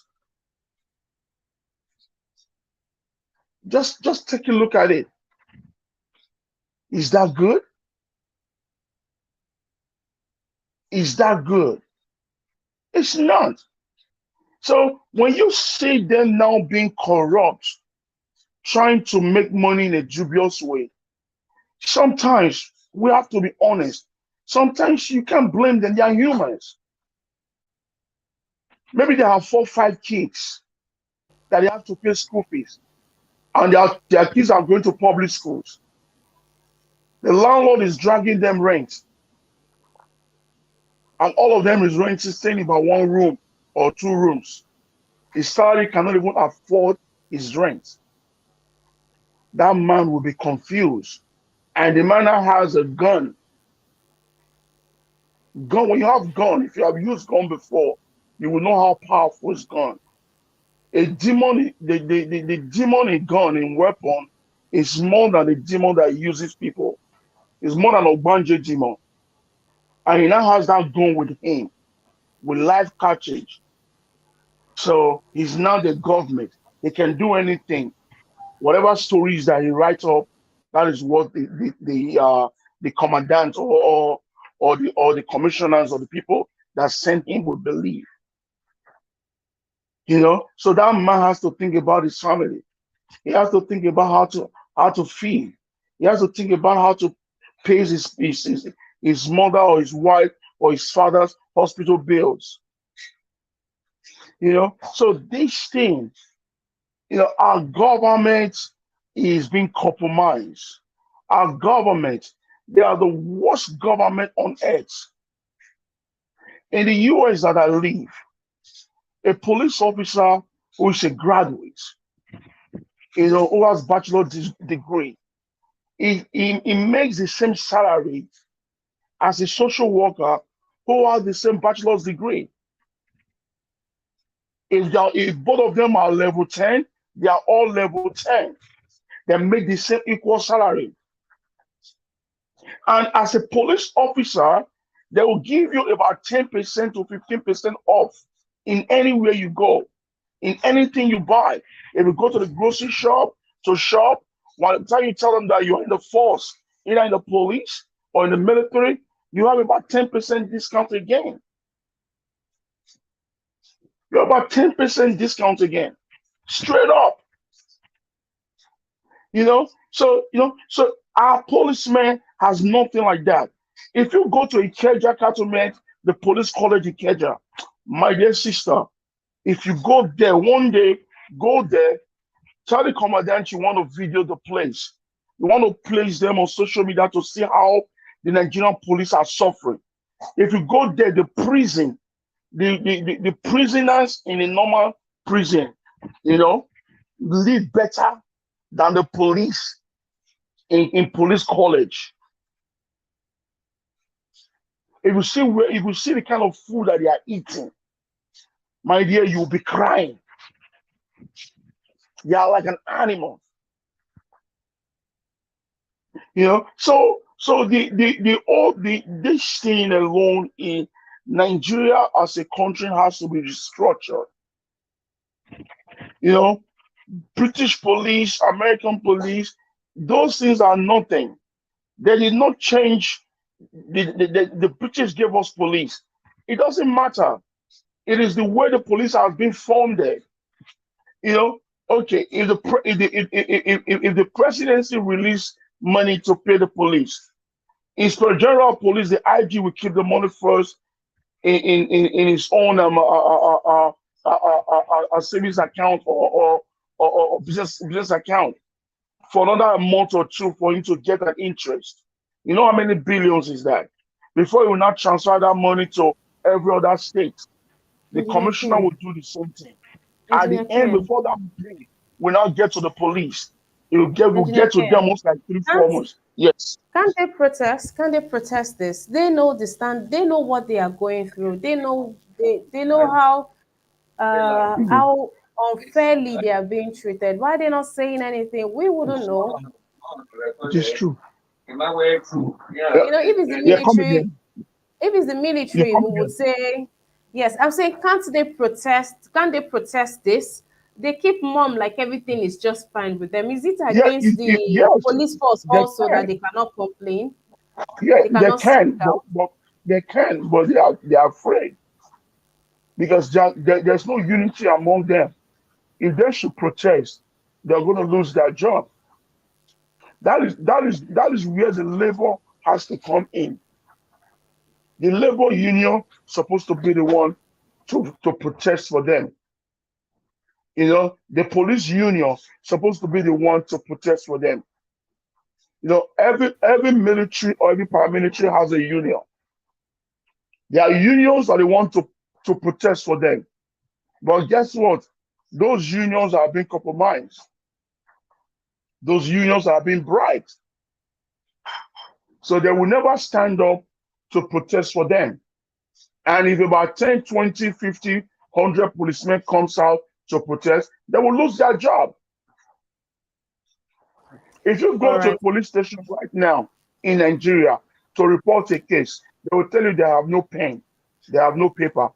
Just take a look at it. Is that good? Is that good? It's not. So when you see them now being corrupt, trying to make money in a dubious way, sometimes we have to be honest. Sometimes you can't blame them. They are humans. Maybe they have 4, 5 kids that they have to pay school fees, and their kids are going to public schools. The landlord is dragging them rent, and all of them is renting, staying about 1 room or 2 rooms. His salary cannot even afford his rent. That man will be confused. And the man that has a gun, when you have gun, if you have used gun before, you will know how powerful is gun. A demon, the demon in gun, in weapon, is more than a demon that uses people. It's more than a Ogbanje demon. And he now has that gun with him, with live cartridge. So he's now the government. He can do anything. Whatever stories that he writes up, that is what the commandant or the commissioners or the people that sent him would believe. So that man has to think about his family. He has to think about how to feed. He has to think about how to pay his mother or his wife or his father's hospital bills. So these things, our government is being compromised. Our government, they are the worst government on earth. In the US that I live, a police officer who is a graduate, who has bachelor's degree, he makes the same salary as a social worker who has the same bachelor's degree. If both of them are level 10, they are all level 10. They make the same equal salary. And as a police officer, they will give you about 10% to 15% off in anywhere you go, in anything you buy. If you go to the grocery shop to shop, by the time you tell them that you're in the force, either in the police or in the military, you have about 10% discount again. You're about 10% discount again, straight up. So our policeman has nothing like that. If you go to Ikeja Cantonment, the police college Ikeja, my dear sister, if you go there one day, go there, tell the commandant you want to video the place. You want to place them on social media to see how the Nigerian police are suffering. If you go there, the prison, the prisoners in a normal prison, live better than the police in police college. If you see the kind of food that they are eating, my dear, you'll be crying. They are like an animal. So this thing alone in Nigeria as a country has to be restructured. British police, American police, those things are nothing. They did not change. The British gave us police. It doesn't matter. It is the way the police have been funded. Okay, if the presidency release money to pay the police, Inspector General of Police, the IG will keep the money first in his own savings account or business account for another month or two for him to get an interest. You know how many billions is that? Before he will not transfer that money to every other state, the commissioner will do the same thing. At the end, before that money will not get to the police, it will get to them most like 3-4 months. Yes. Can't they protest? Can't they protest this? They know the stand. They know what they are going through. They know how unfairly they are being treated. Why are they not saying anything? We wouldn't know. It's true. If it's the military, we would say yes. I'm saying, can't they protest? Can't they protest this? They keep mum like everything is just fine with them. Is it against the yes, police force also that they cannot complain? Yeah, They cannot speak out? but they can, but they are afraid because there's no unity among them. If they should protest, they're going to lose their job. That is where the labor has to come in. The labor union supposed to be the one to protest for them. The police union supposed to be the one to protest for them. Every military or every paramilitary has a union. Their unions are the ones to protest for them. But guess what? Those unions are being compromised. Those unions are being bribed. So they will never stand up to protest for them. And if about 10, 20, 50, 100 policemen comes out to protest, they will lose their job. If you go to a police station right now in Nigeria to report a case, They will tell you they have no pen, they have no paper.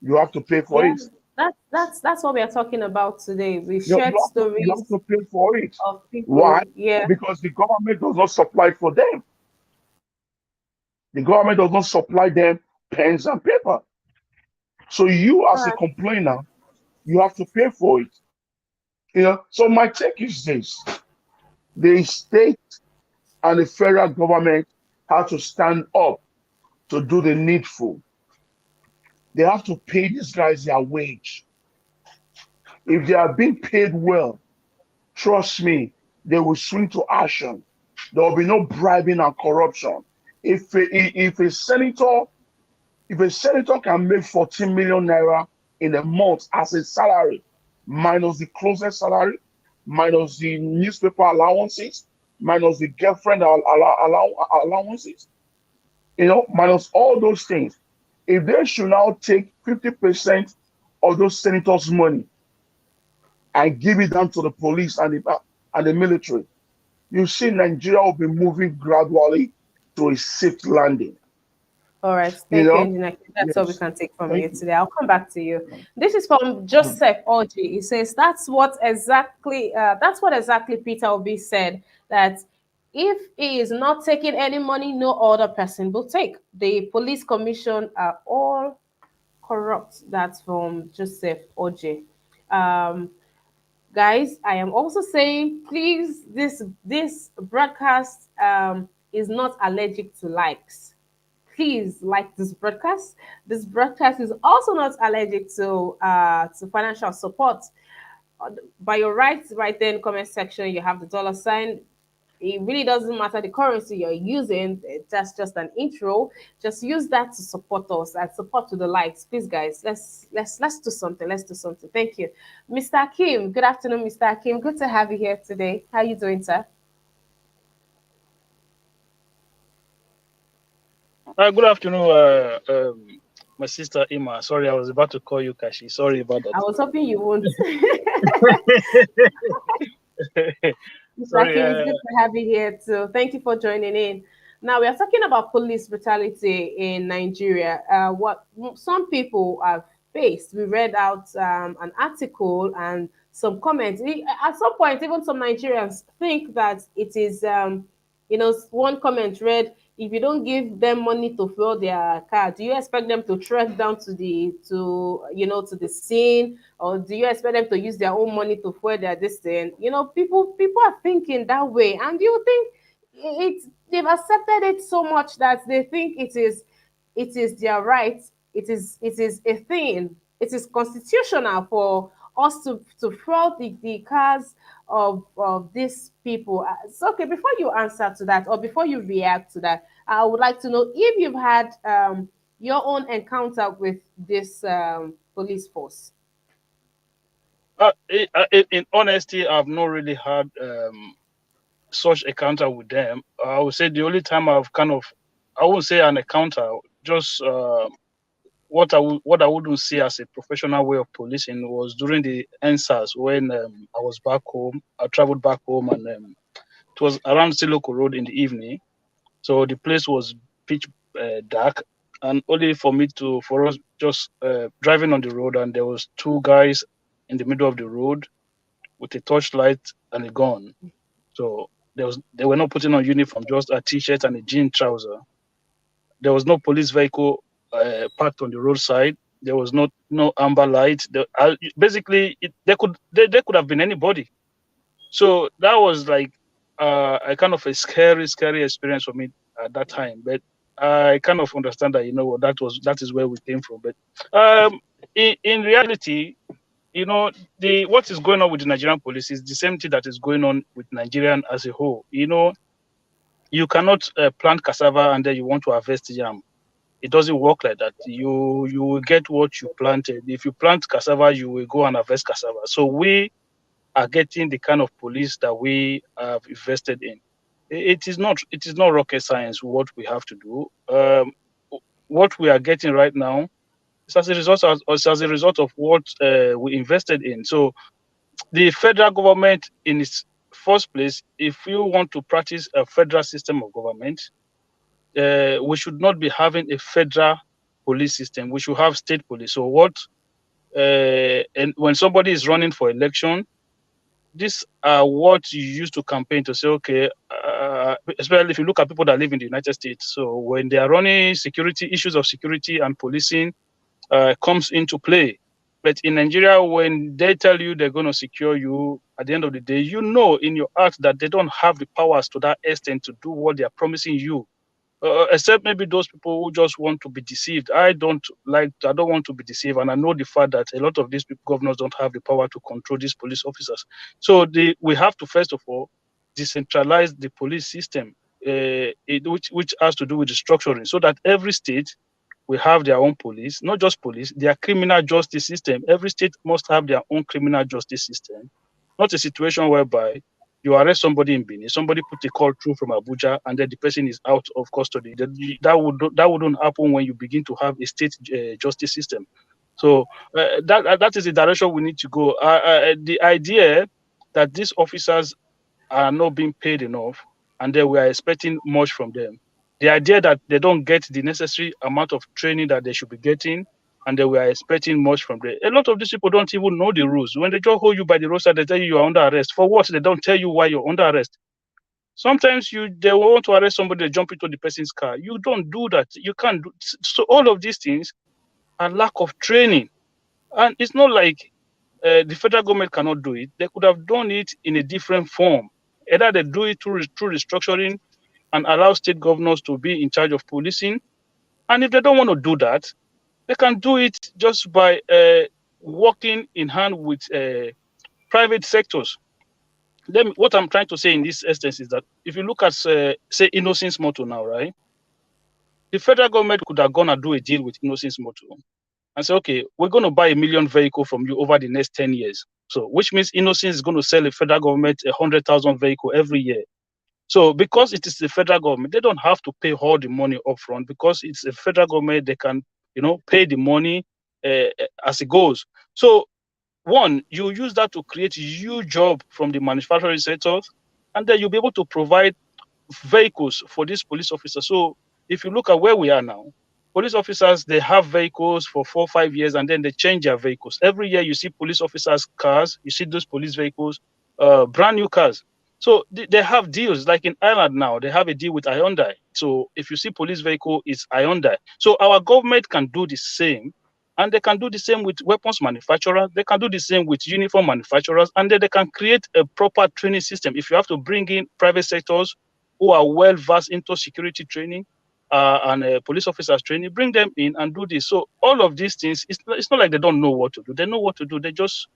You have to pay for Yeah, it. that's what we are talking about today. We You shared you have stories to pay for it. of Why? people. Yeah. Because the government does not supply it for them. The government does not supply them pens and paper. So you, All as a right. complainer, you have to pay for it. So my take is this: the state and the federal government have to stand up to do the needful. They have to pay these guys their wage. If they are being paid well, trust me, they will swing to action. There will be no bribing and corruption. If a senator can make 14 million naira in a month as a salary, minus the closet salary, minus the newspaper allowances, minus the girlfriend allowances, minus all those things, if they should now take 50% of those senators' money and give it down to the police and the military, you see Nigeria will be moving gradually to a safe landing. All right. You Thank you, know? Engineer. That's all we Yes. can take from you Thank you. today. I'll come back to you. This is from Joseph Oji. He says that's what exactly Peter Obi said, that if he is not taking any money, no other person will take. The police commission are all corrupt. That's from Joseph Oji. Um, Guys, I am also saying, please, this broadcast is not allergic to likes. Please like this broadcast. This broadcast is also not allergic to financial support. By your right there in the comment section, you have the dollar sign. It really doesn't matter the currency you're using. That's just an intro. Just use that to support us and support to the likes, please, guys. Let's do something. Let's do something. Thank you, Mr. Akim. Good afternoon, Mr. Akim. Good to have you here today. How you doing, sir? Good afternoon, my sister Ima. Sorry, I was about to call you Kashi. Sorry about I was hoping you won't. that. Mr. Sorry. Akim, it's good to have you here too. Thank you for joining in. Now we are talking about police brutality in Nigeria. What some people have faced. We read out an article and some comments. At some point, even some Nigerians think that it is. One comment read, "If you don't give them money to fuel their car, do you expect them to trek down to the scene, or do you expect them to use their own money to fuel their distance?" People are thinking that way, and you think they've accepted it so much that they think it is their right. It is a thing. It is constitutional for us to fraud the cars of these people. So, okay, before you answer to that or before you react to that, I would like to know if you've had your own encounter with this police force. In honesty, I've not really had such encounter with them. I would say the only time I won't say an encounter, just what I wouldn't see as a professional way of policing was during the NSAS when I was back home. I traveled back home, and it was around Siloko Road in the evening. So the place was pitch dark, and only for us just driving on the road, and there was two guys in the middle of the road with a torchlight and a gun. So they were not putting on uniform, just a t-shirt and a jean trouser. There was no police vehicle parked on the roadside. There was no amber light. Basically, they could have been anybody. So that was like a kind of a scary experience for me at that time. But I kind of understand that that is where we came from. But in reality, the what is going on with the Nigerian police is the same thing that is going on with Nigerian as a whole. You cannot plant cassava and then you want to harvest yam. It doesn't work like that. You will get what you planted. If you plant cassava, you will go and harvest cassava. So we are getting the kind of police that we have invested in. It is not rocket science what we have to do. What we are getting right now is as a result of what we invested in. So the federal government, in its first place, if you want to practice a federal system of government, we should not be having a federal police system. We should have state police. So what? And when somebody is running for election, these are what you use to campaign to say, okay, especially if you look at people that live in the United States. So when they are running, security issues of security and policing comes into play. But in Nigeria, when they tell you they're going to secure you, at the end of the day, you know in your heart that they don't have the powers to that extent to do what they are promising you. Except maybe those people who just want to be deceived. I don't want to be deceived, and I know the fact that a lot of these people, governors don't have the power to control these police officers. So we have to first of all decentralize the police system, which has to do with the structuring, so that every state will have their own police, not just police, their criminal justice system. Every state must have their own criminal justice system, not a situation whereby you arrest somebody in Benin, somebody put a call through from Abuja, and then the person is out of custody. That wouldn't happen when you begin to have a state justice system. So that is the direction we need to go. The idea that these officers are not being paid enough, and then we are expecting much from them. The idea that they don't get the necessary amount of training that they should be getting, and then we are expecting much from them. A lot of these people don't even know the rules. When they just hold you by the roadside, they tell you are under arrest. For what? They don't tell you why you're under arrest. Sometimes they want to arrest somebody, they jump into the person's car. You don't do that. You can't do. So all of these things are lack of training, and it's not like the federal government cannot do it. They could have done it in a different form. Either they do it through restructuring and allow state governors to be in charge of policing. And if they don't want to do that, they can do it just by working in hand with private sectors. Then what I'm trying to say in this instance is that if you look at, say, Innocence Motor now, right? The federal government could have gone and do a deal with Innocence Motor and say, okay, we're going to buy 1 million vehicle from you over the next 10 years. So, which means Innocence is going to sell the federal government 100,000 vehicle every year. So, because it is the federal government, they don't have to pay all the money upfront because it's the federal government. They can, pay the money as it goes. So, one, you use that to create huge job from the manufacturing sectors, and then you'll be able to provide vehicles for these police officers. So if you look at where we are now, police officers, they have vehicles for 4 or 5 years and then they change their vehicles. Every year you see police officers' cars, you see those police vehicles, brand new cars. So they have deals, like in Ireland now, they have a deal with Hyundai. So if you see police vehicle, it's Hyundai. So our government can do the same, and they can do the same with weapons manufacturers. They can do the same with uniform manufacturers, and then they can create a proper training system. If you have to bring in private sectors who are well versed into security training and police officers training, bring them in and do this. So all of these things, it's not like they don't know what to do. They know what to do. They just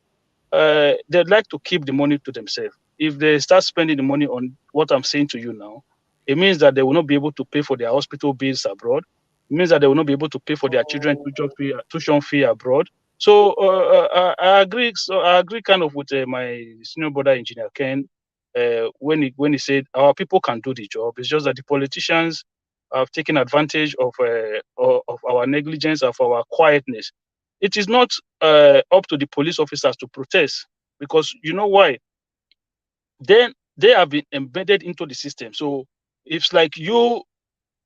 they'd like to keep the money to themselves. If they start spending the money on what I'm saying to you now, it means that they will not be able to pay for their hospital bills abroad. It means that they will not be able to pay for their children's tuition fee abroad. So I agree. So I agree kind of with my senior brother, Engineer Ken, when he said our people can do the job. It's just that the politicians have taken advantage of our negligence, of our quietness. It is not up to the police officers to protest, because you know why? Then they have been embedded into the system. So it's like you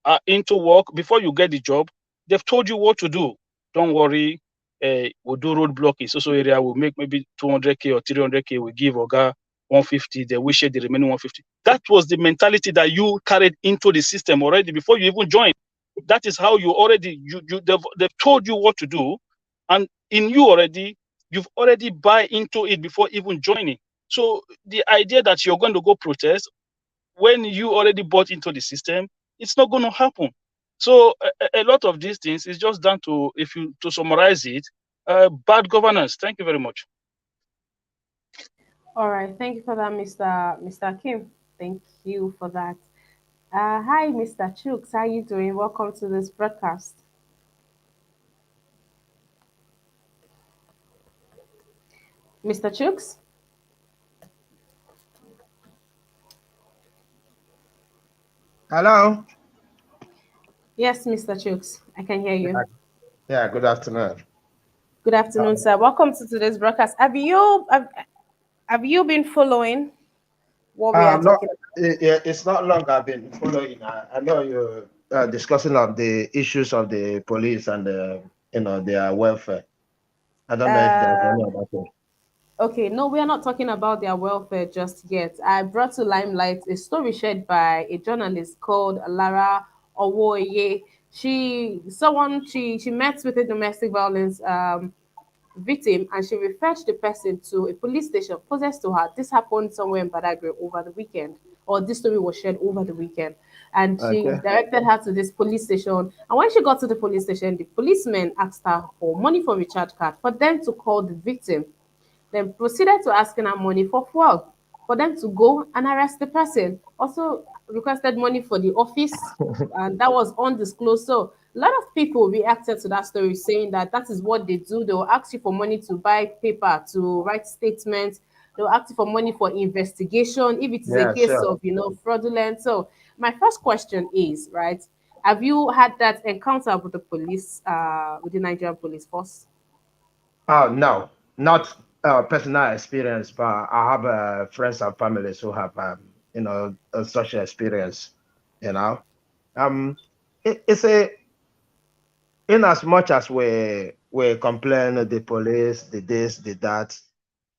are into work before you get the job. They've told you what to do. Don't worry. We'll do roadblock in so area. We'll make maybe 200K or 300K. We give Oga 150. Then we share the remaining 150. That was the mentality that you carried into the system already before you even joined. That is how you already they've told you what to do, and in you already you've already buy into it before even joining. So the idea that you're going to go protest when you already bought into the system, it's not going to happen. So a lot of these things is just down to, to summarize it, bad governance. Thank you very much. All right. Thank you for that, Mr. Kim. Thank you for that. Hi, Mr. Chooks. How you doing? Welcome to this broadcast. Mr. Chooks? Hello. Yes, Mr. Chooks. I can hear you. Yeah, good afternoon. Good afternoon, sir. Welcome to today's broadcast. Have you been following what we are No, talking about? it's not long I've been following. I know you. discussing of the issues of the police and their welfare. I don't know if there's any other thing. Okay, no, we are not talking about their welfare just yet. I brought to limelight a story shared by a journalist called Lara Owoye. She met with a domestic violence victim, and she referred the person to a police station closest to her. This happened somewhere in Badagry over the weekend, or this story was shared over the weekend. And she Okay. directed her to this police station. And when she got to the police station, the policeman asked her for money for recharge card for them to call the victim, then proceeded to asking her money for fuel for them to go and arrest the person. Also requested money for the office, and that was undisclosed. So a lot of people reacted to that story saying that that is what they do. They will ask you for money to buy paper, to write statements. They'll ask you for money for investigation if it is a Yeah, case sure. of fraudulent. So my first question is, right, have you had that encounter with the police, with the Nigerian police force? Oh no, not personal experience, but I have friends and families who have such experience. You know, um, it's a in as much as we complain the police, the this, the that,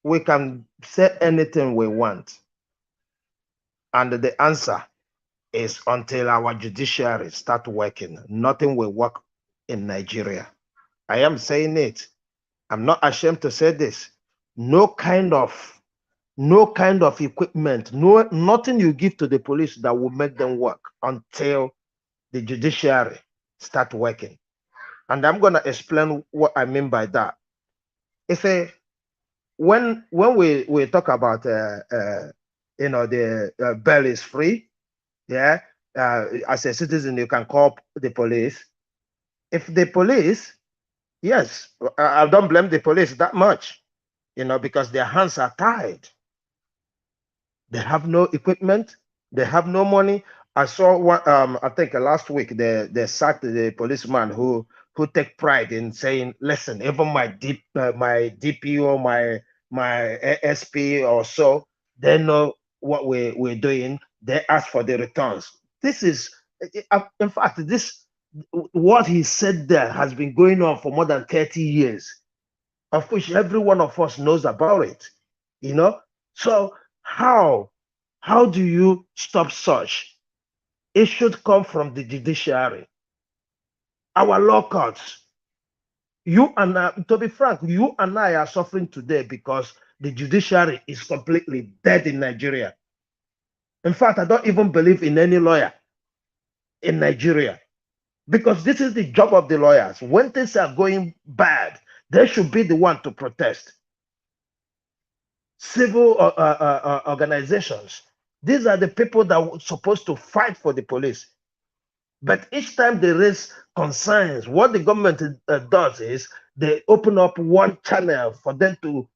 we can say anything we want, and the answer is until our judiciary start working, nothing will work in Nigeria. I am saying it. I'm not ashamed to say this. No kind of no kind of equipment, nothing you give to the police that will make them work until the judiciary start working. And I'm gonna explain what I mean by that. If a when we talk about the bail is free, yeah, as a citizen you can call the police. If the police, yes, I don't blame the police that much, because their hands are tied. They have no equipment. They have no money. I saw one. I think last week they sacked the policeman who take pride in saying, "Listen, even my DPO, my ASP or so, they know what we're doing. They ask for the returns." This is, in fact, this what he said there has been going on for more than 30 years, of which every one of us knows about it. You know, so how do you stop such? It should come from the judiciary, our law courts. You and I, to be frank, you and I are suffering today because the judiciary is completely dead in Nigeria. In fact, I don't even believe in any lawyer in Nigeria because this is the job of the lawyers. When things are going bad, they should be the one to protest. Civil organizations, these are the people that were supposed to fight for the police. But each time they raise concerns, what the government does is they open up one channel for them to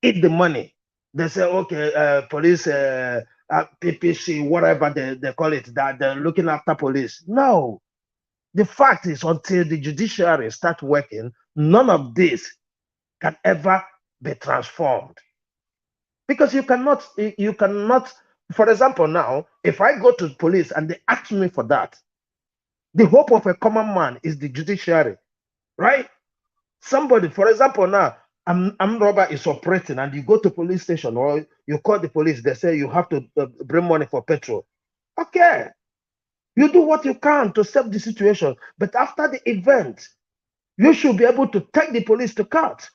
eat the money. They say, okay, police, PPC, whatever they call it, that they're looking after police. No, the fact is, until the judiciary start working, none of this can ever be transformed. Because you cannot, for example, now, if I go to police and they ask me for that, the hope of a common man is the judiciary, right? Somebody, for example, now, armed robber is operating and you go to police station or you call the police, they say you have to bring money for petrol. Okay, you do what you can to save the situation, but after the event, you should be able to take the police to court.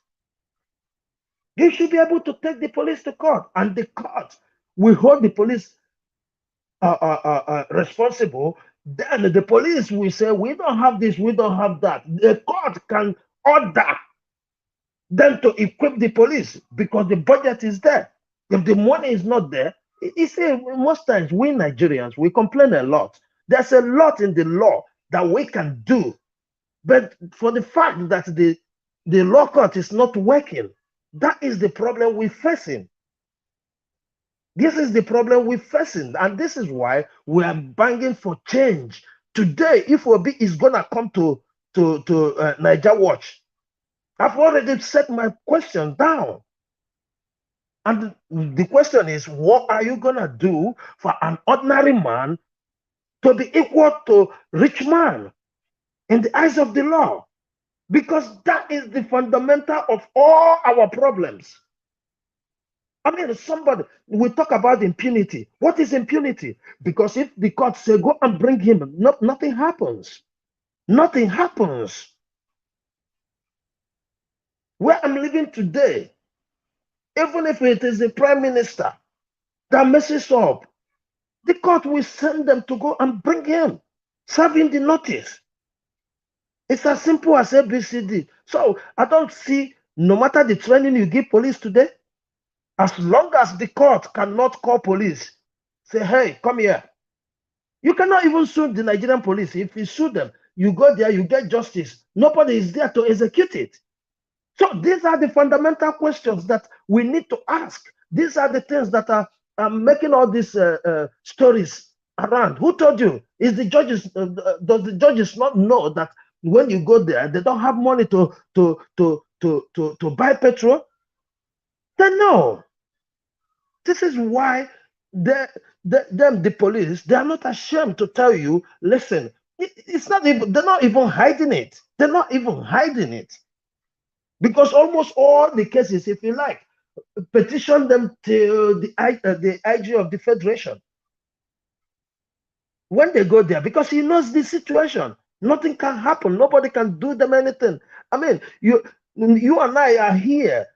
You should be able to take the police to court, and the court will hold the police responsible. Then the police will say, we don't have this, we don't have that. The court can order them to equip the police because the budget is there. If the money is not there, you see, most times we Nigerians, we complain a lot. There's a lot in the law that we can do. But for the fact that the law court is not working, that is the problem we're facing. This is the problem we're facing, and this is why we are banging for change. Today, if Obi is gonna come to Niger Watch, I've already set my question down. And the question is, what are you gonna do for an ordinary man to be equal to rich man in the eyes of the law, because that is the fundamental of all our problems. I mean, we talk about impunity. What is impunity? Because if the court say, go and bring him, nothing happens. Nothing happens. Where I'm living today, even if it is the prime minister that messes up, the court will send them to go and bring him, serve him the notice. It's as simple as ABCD. So I don't see, no matter the training you give police today, as long as the court cannot call police, say, hey, come here. You cannot even sue the Nigerian police. If you sue them, you go there, you get justice. Nobody is there to execute it. So these are the fundamental questions that we need to ask. These are the things that are making all these stories around. Who told you? Is the judges? Does the judges not know that when you go there, they don't have money to buy petrol? They know. This is why the police, they are not ashamed to tell you, listen, it's not even, they're not even hiding it. They're not even hiding it. Because almost all the cases, if you like, petition them to the IG of the Federation. When they go there, because he knows the situation, nothing can happen. Nobody can do them anything. I mean, you and I are here.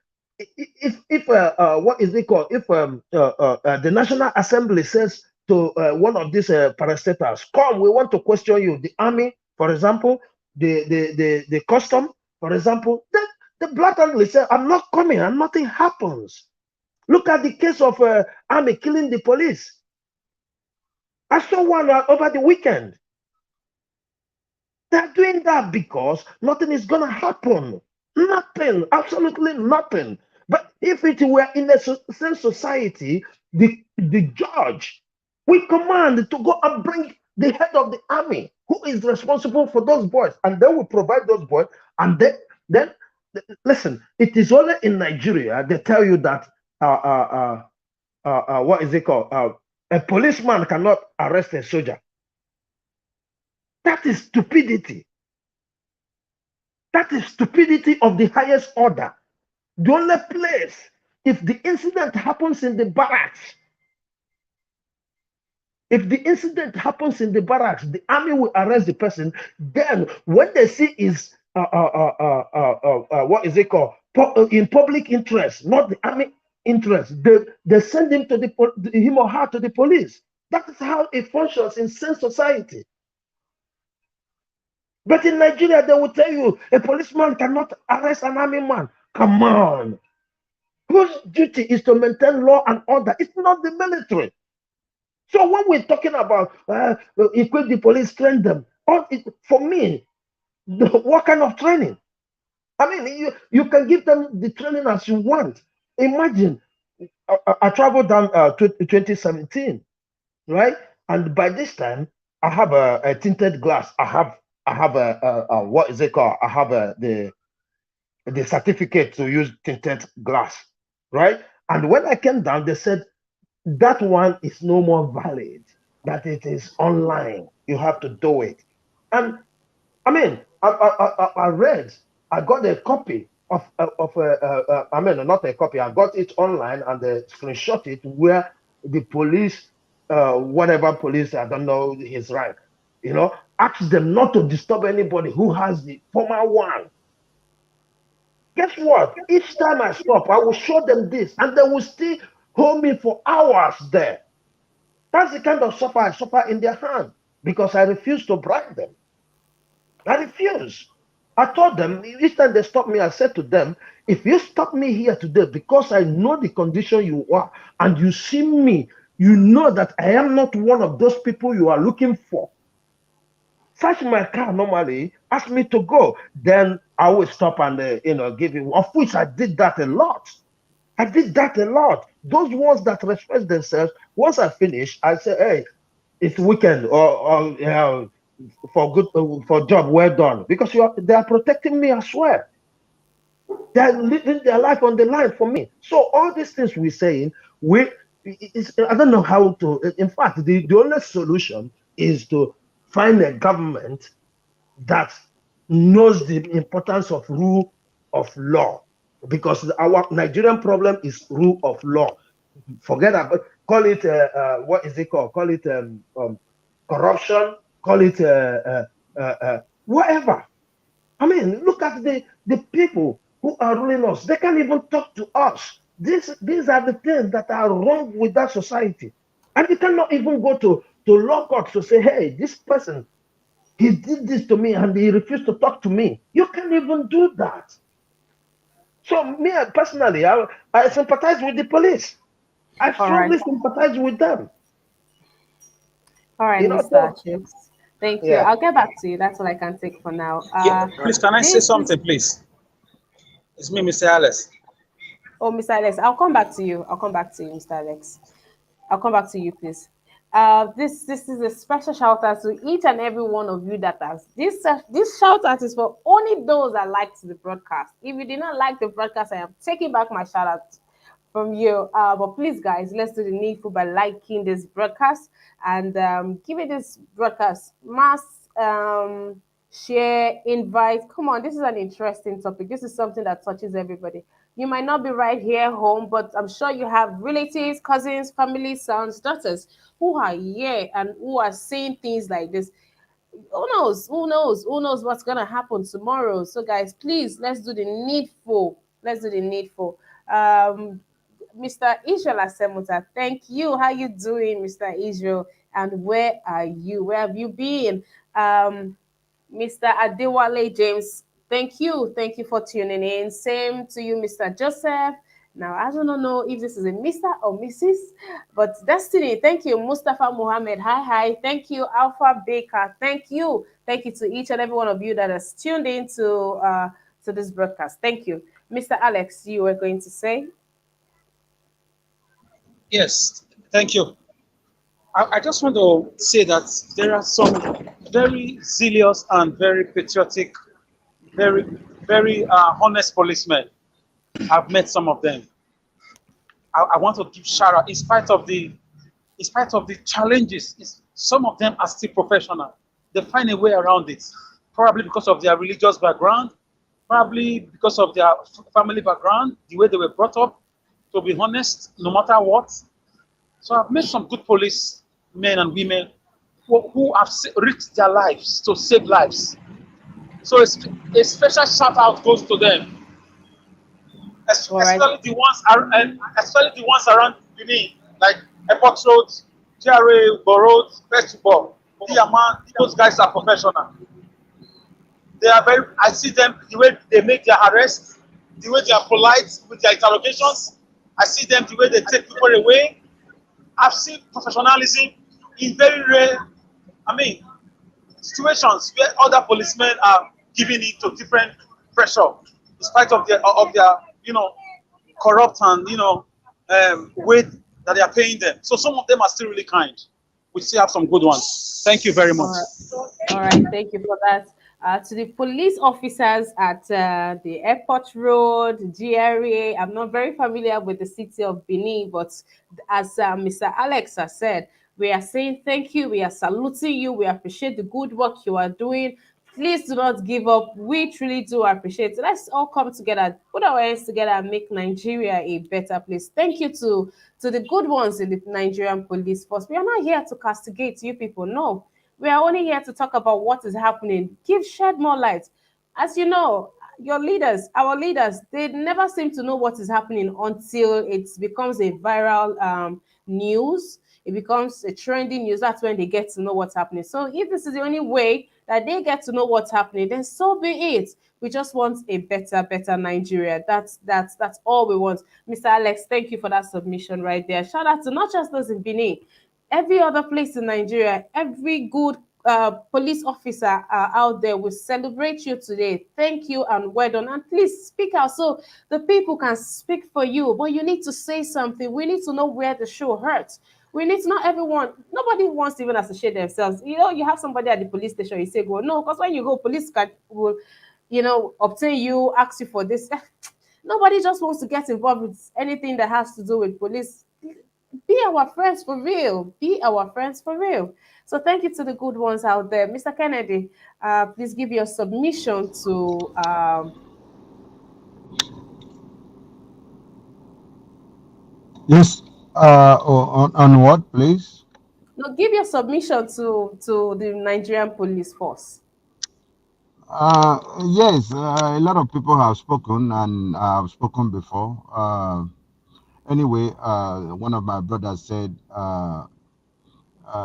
If what is it called? If the National Assembly says to one of these parastatals, come, we want to question you. The army, for example, the custom, for example, then they blatantly say, I'm not coming, and nothing happens. Look at the case of army killing the police. I saw one over the weekend. They're doing that because nothing is going to happen. Nothing, absolutely nothing. But if it were in the same society, the judge will command to go and bring the head of the army who is responsible for those boys, and they will provide those boys. And then listen, it is only in Nigeria they tell you that what is it called? A policeman cannot arrest a soldier. That is stupidity. That is stupidity of the highest order. The only place, if the incident happens in the barracks, the army will arrest the person. Then, when they see is what is it called? In public interest, not the army interest, they send him him or her to the police. That is how it functions in sane society. But in Nigeria, they will tell you a policeman cannot arrest an army man. Come on. Whose duty is to maintain law and order? It's not the military. So when we're talking about equip the police, train them, for me, what kind of training? I mean, you can give them the training as you want. Imagine, I traveled down to 2017, right? And by this time, I have a tinted glass. I have what is it called? I have the certificate to use tinted glass, right? And when I came down, they said that one is no more valid, that it is online. You have to do it. And I mean, I read, I got a copy of I mean, not a copy, I got it online and they screenshot it where the police, whatever police, I don't know his rank, ask them not to disturb anybody who has the former one. Guess what? Each time I stop, I will show them this, and they will still hold me for hours there. That's the kind of suffer I suffer in their hand because I refuse to bribe them. I refuse. I told them, each time they stop me, I said to them, if you stop me here today because I know the condition you are and you see me, you know that I am not one of those people you are looking for. Search my car normally, ask me to go, then I will stop and give you, of which I did that a lot. I did that a lot. Those ones that respect themselves, once I finish, I say, hey, it's weekend or for job well done, because they are protecting me as well. They are living their life on the line for me. So all these things we're saying, I don't know how to. In fact, the only solution is to find a government that knows the importance of rule of law, because our Nigerian problem is rule of law. Forget about, call it what is it called? Call it corruption. Call it whatever. I mean, look at the people who are ruling us. They can't even talk to us. These are the things that are wrong with that society. And you cannot even go to law court to say, hey, this person, he did this to me and he refused to talk to me. You can't even do that. So me personally, I sympathize with the police. I All right. strongly sympathize with them. All right, You know, Mr. so Chips. Thank you. yeah. I'll get back to you. That's all I can take for now. Yeah, please, can I say This is something, please? It's me, Mr. Alice. oh, Mr. Alex. I'll come back to you. I'll come back to you, Mr. Alex. I'll come back to you, please. This is a special shout out to each and every one of you that has this shout out is for only those that liked the broadcast. If you did not like the broadcast, I am taking back my shout out from you. But please, guys, let's do the needful by liking this broadcast and giving this broadcast mass share, invite. Come on, this is an interesting topic. This is something that touches everybody. You might not be right here home, but I'm sure you have relatives, cousins, family, sons, daughters who are here and who are saying things like this. Who knows? Who knows? Who knows what's gonna happen tomorrow? So, guys, please let's do the needful. Let's do the needful. Um, Mr. Israel Asemuta, thank you. How you doing, Mr. Israel? And where are you? Where have you been? Mr. Adewale James, thank you. Thank you for tuning in. Same to you, Mr. Joseph. Now, I don't know if this is a Mr. or Mrs., but Destiny, thank you. Mustafa Mohammed, hi, hi. Thank you. Alpha Baker, thank you. Thank you to each and every one of you that has tuned in to this broadcast. Thank you. Mr. Alex, you were going to say? Yes, thank you. I just want to say that there are some very zealous and very patriotic, very, very honest policemen. I've met some of them. I want to give shout out in spite of the challenges. Some of them are still professional. They find a way around it, probably because of their religious background, probably because of their family background, the way they were brought up. To be honest, no matter what. So I've met some good police men and women who have risked their lives to save lives. So a special shout out goes to them, All right. especially the ones around Benin, like Airport Road, GRA, Road, Festival, Diamond. Those guys are professional. They are very. I see them the way they make their arrests, the way they are polite with their interrogations. I see them the way they take people away. I've seen professionalism in very rare, I mean, situations where other policemen are giving it to different pressure, in spite of their corrupt and weight that they are paying them. So some of them are still really kind. We still have some good ones. Thank you very All much. right. All right. Thank you for that. To the police officers at the airport road, GRA, I'm not very familiar with the city of Benin, but as Mr. Alex has said, we are saying thank you. We are saluting you. We appreciate the good work you are doing. Please do not give up. We truly do appreciate it. Let's all come together, put our hands together, and make Nigeria a better place. Thank you to the good ones in the Nigerian police force. We are not here to castigate you people. No, we are only here to talk about what is happening. Shed more light. As you know, your leaders, our leaders, they never seem to know what is happening until it becomes a viral news. It becomes a trending news. That's when they get to know what's happening. So if this is the only way that they get to know what's happening, then so be it. We just want a better Nigeria. That's all we want. Mr. Alex, thank you for that submission right there. Shout out to not just those in Benin, every other place in Nigeria, every good police officer out there will celebrate you today. Thank you and well done. And please speak out so the people can speak for you. But you need to say something. We need to know where the show hurts. We need to know everyone. Nobody wants to even associate themselves. You know, you have somebody at the police station, you say, go, no, because when you go, police will, obtain you, ask you for this. Nobody just wants to get involved with anything that has to do with police. Be our friends for real. Be our friends for real. So thank you to the good ones out there. Mr. Kennedy, please give your submission to Yes. On what, please? no, give your submission to the Nigerian police force. Yes. A lot of people have spoken, and I've spoken before. Anyway, one of my brothers said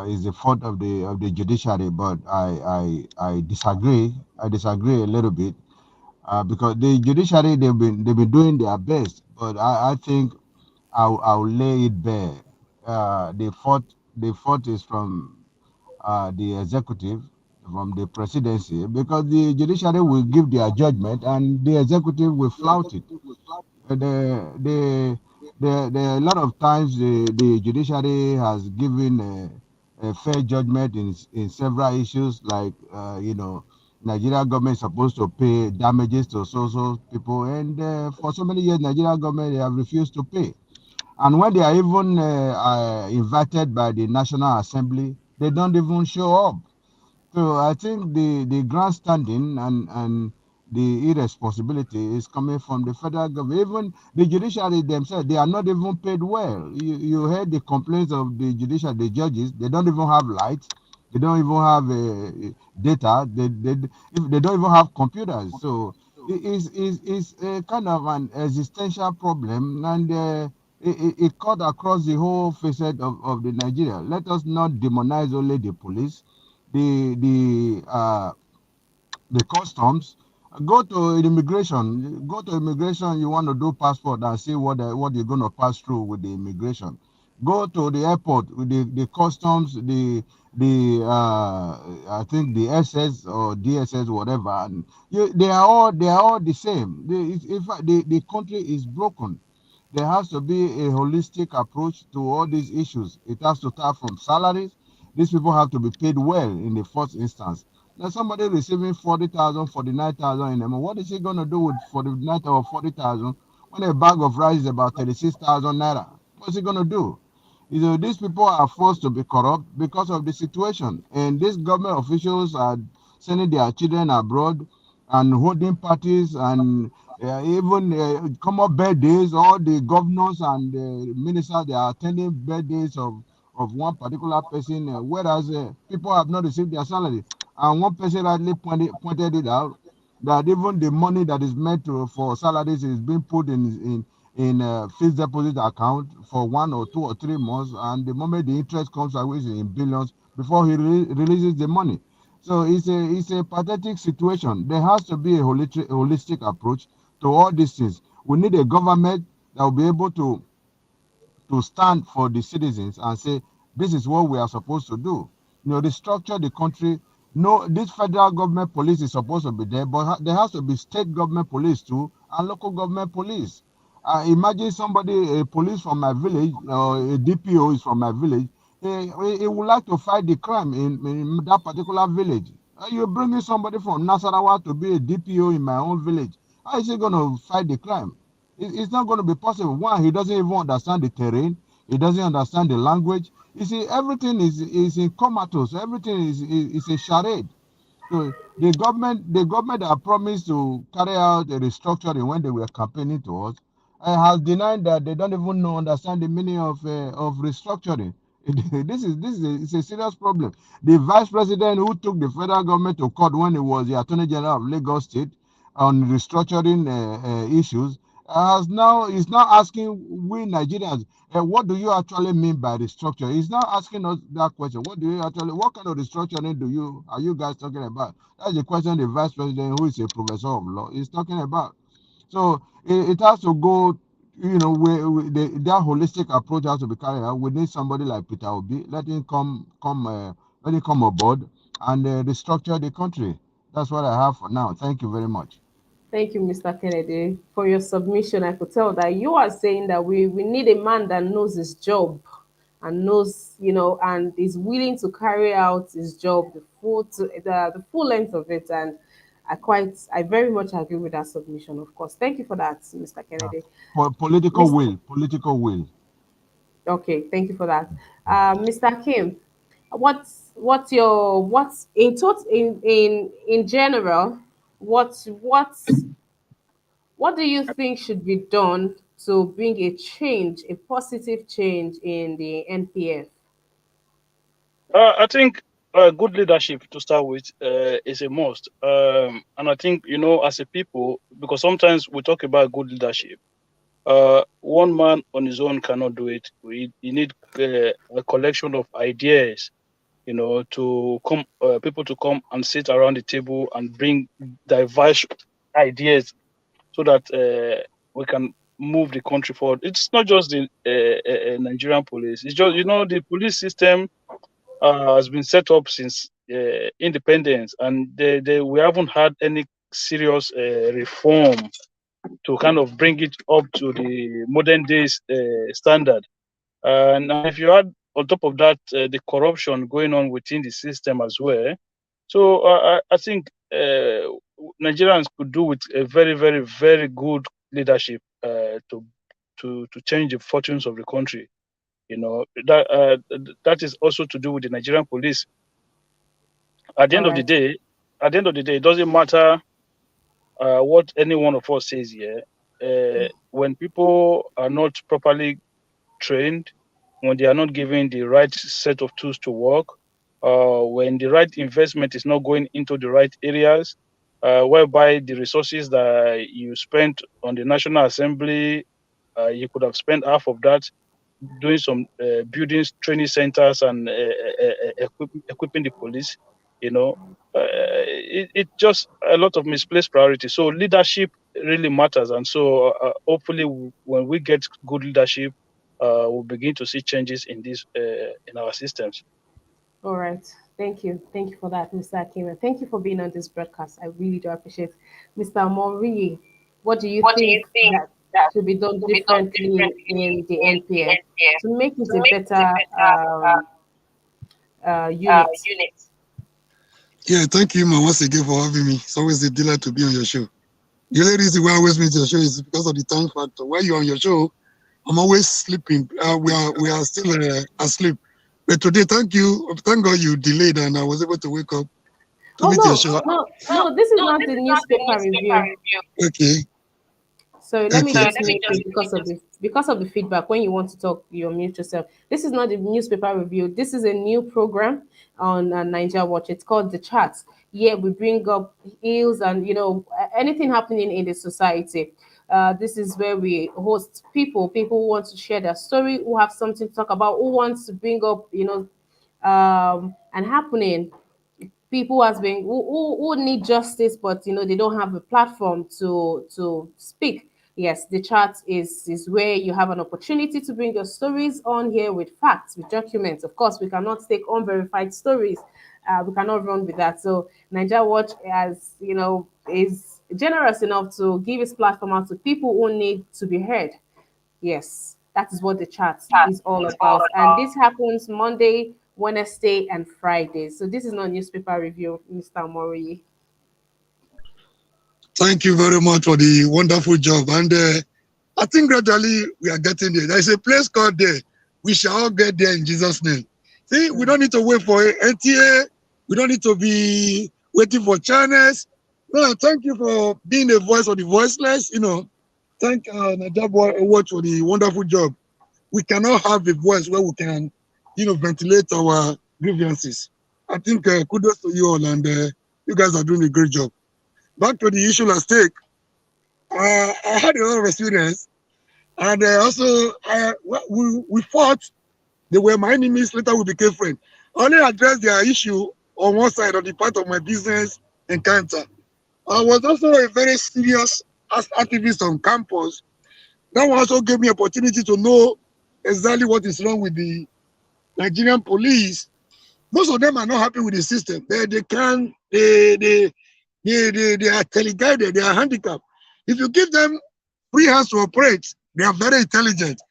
is the fault of the judiciary, but I disagree. I disagree a little bit because the judiciary they've been doing their best, but I think I'll lay it bare. The fault is from the executive, from the presidency, because the judiciary will give their judgment and the executive will flout it. A lot of times the judiciary has given a fair judgment in several issues, like Nigeria government is supposed to pay damages to so people, and for so many years Nigeria government they have refused to pay. And when they are even invited by the National Assembly, they don't even show up. So I think the grandstanding and the irresponsibility is coming from the federal government. Even the judiciary themselves, they are not even paid well. You heard the complaints of the judiciary, the judges. They don't even have lights. They don't even have data. If they don't even have computers. So it's a kind of an existential problem, and it cut across the whole facet of the Nigeria. Let us not demonize only the police, the customs. Go to immigration. You want to do passport and see what you're going to pass through with the immigration. Go to the airport with the customs, the I think the SS or DSS, whatever. And they are all the same. In fact, the country is broken. There has to be a holistic approach to all these issues. It has to start from salaries. These people have to be paid well in the first instance. Now, somebody receiving 40,000, 49,000 in a month, what is he going to do with 49 or 40,000 when a bag of rice is about 36,000 naira? What's he going to do? These people are forced to be corrupt because of the situation, and these government officials are sending their children abroad and holding parties and even come up birthdays. All the governors and ministers, they are attending birthdays of one particular person, whereas people have not received their salary. And one person rightly pointed it out that even the money that is meant for salaries is being put in fixed deposit account for 1 or 2 or 3 months, and the moment the interest comes out, which is in billions, before he releases the money. So it's a pathetic situation. There has to be a holistic approach to all these things. We need a government that will be able to stand for the citizens and say, this is what we are supposed to do. Restructure the country. No, this federal government police is supposed to be there, but there has to be state government police too and local government police. Imagine somebody, a police from my village, or a DPO is from my village. He would like to fight the crime in that particular village. You're bringing somebody from Nasarawa to be a DPO in my own village. How is he going to fight the crime? It's not going to be possible. One, he doesn't even understand the terrain. He doesn't understand the language. You see, everything is in comatose. Everything is a charade. So the government that promised to carry out a restructuring when they were campaigning to us has denied that they don't even understand the meaning of restructuring. It's a serious problem. The vice president who took the federal government to court when he was the attorney general of Lagos State on restructuring issues is now asking we Nigerians, what do you actually mean by restructure? He's now asking us that question. What kind of restructuring are you guys talking about? That's the question the vice president, who is a professor of law, is talking about. So it has to go, that holistic approach has to be carried out. We need somebody like Peter Obi. Let him come aboard and restructure the country. That's what I have for now. Thank you very much. Thank you, Mr. Kennedy, for your submission. I could tell that you are saying that we need a man that knows his job and knows, and is willing to carry out his job the full length of it. And I very much agree with that submission, of course. Thank you for that, Mr. Uh, Kennedy. political Mr. will, political will. Okay, thank you for that. Mr. Kim, what's in in general, what do you think should be done to bring a change, a positive change in the NPF? I think good leadership to start with is a must. And I think, as a people, because sometimes we talk about good leadership, one man on his own cannot do it. You need a collection of ideas, to come, people to come and sit around the table and bring diverse ideas so that we can move the country forward. It's not just the Nigerian police. It's just, the police system has been set up since independence, and we haven't had any serious reform to kind of bring it up to the modern days standard. And if you add on top of that the corruption going on within the system as well, so I think Nigerians could do with a very, very, very good leadership to change the fortunes of the country. That is also to do with the Nigerian police. At the All end of the right. day, it doesn't matter what any one of us says here. When people are not properly trained, when they are not given the right set of tools to work, when the right investment is not going into the right areas, whereby the resources that you spent on the National Assembly, you could have spent half of that doing some buildings, training centers, and equipping the police. It just a lot of misplaced priorities. So leadership really matters, and so hopefully when we get good leadership, we'll begin to see changes in this in our systems. All right. Thank you. Thank you for that, Mr. Akim. And thank you for being on this broadcast. I really do appreciate it. Mr. Mori, what do you What do you think think that that should be done should be done differently differently in the in the NPF NPF to make it to a make it a better better unit? unit? Yeah, thank you, man, once again for having me. It's always a delight to be on your show. The only reason why I always meet your show is because of the time factor. While you're on your show, I'm always sleeping. We are still asleep. But today, thank God you delayed, and I was able to wake up to Oh meet your no, show. No, no, this is no, not this the is not the newspaper newspaper review. review. Okay, So let me So okay, just let me mute just you because of the feedback. When you want to talk, you mute yourself. This is not the newspaper review. This is a new program on Niger Watch. It's called The Chat. Yeah, we bring up ills and anything happening in the society. This is where we host people who want to share their story, who have something to talk about, who wants to bring up and happening people who has been who need justice, but they don't have a platform to speak. Yes, the chat is where you have an opportunity to bring your stories on here with facts, with documents. Of course, we cannot take unverified stories. We cannot run with that. So Niger Watch, as is generous enough to give its platform out to people who need to be heard. Yes, that is what the chat That is all is all about. And about. this happens Monday, Wednesday, and Friday. So this is not newspaper review, Mr. Mori. thank you very much for the wonderful job. And I think gradually we are getting there. There's a place called there. We shall all get there in Jesus' name. See, we don't need to wait for NTA. We don't need to be waiting for channels. No, thank you for being a voice of the voiceless. Thank Najab Watch for the wonderful job. We cannot have a voice where we can, ventilate our grievances. I think kudos to you all, and you guys are doing a great job. Back to the issue at stake. I had a lot of experience, and also we fought. They were my enemies. Later, we became friends. I only addressed their issue on one side of the part of my business encounter. I was also a very serious activist on campus. That one also gave me opportunity to know exactly what is wrong with the Nigerian police. Most of them are not happy with the system. They are teleguided, they are handicapped. If you give them free hands to operate, they are very intelligent.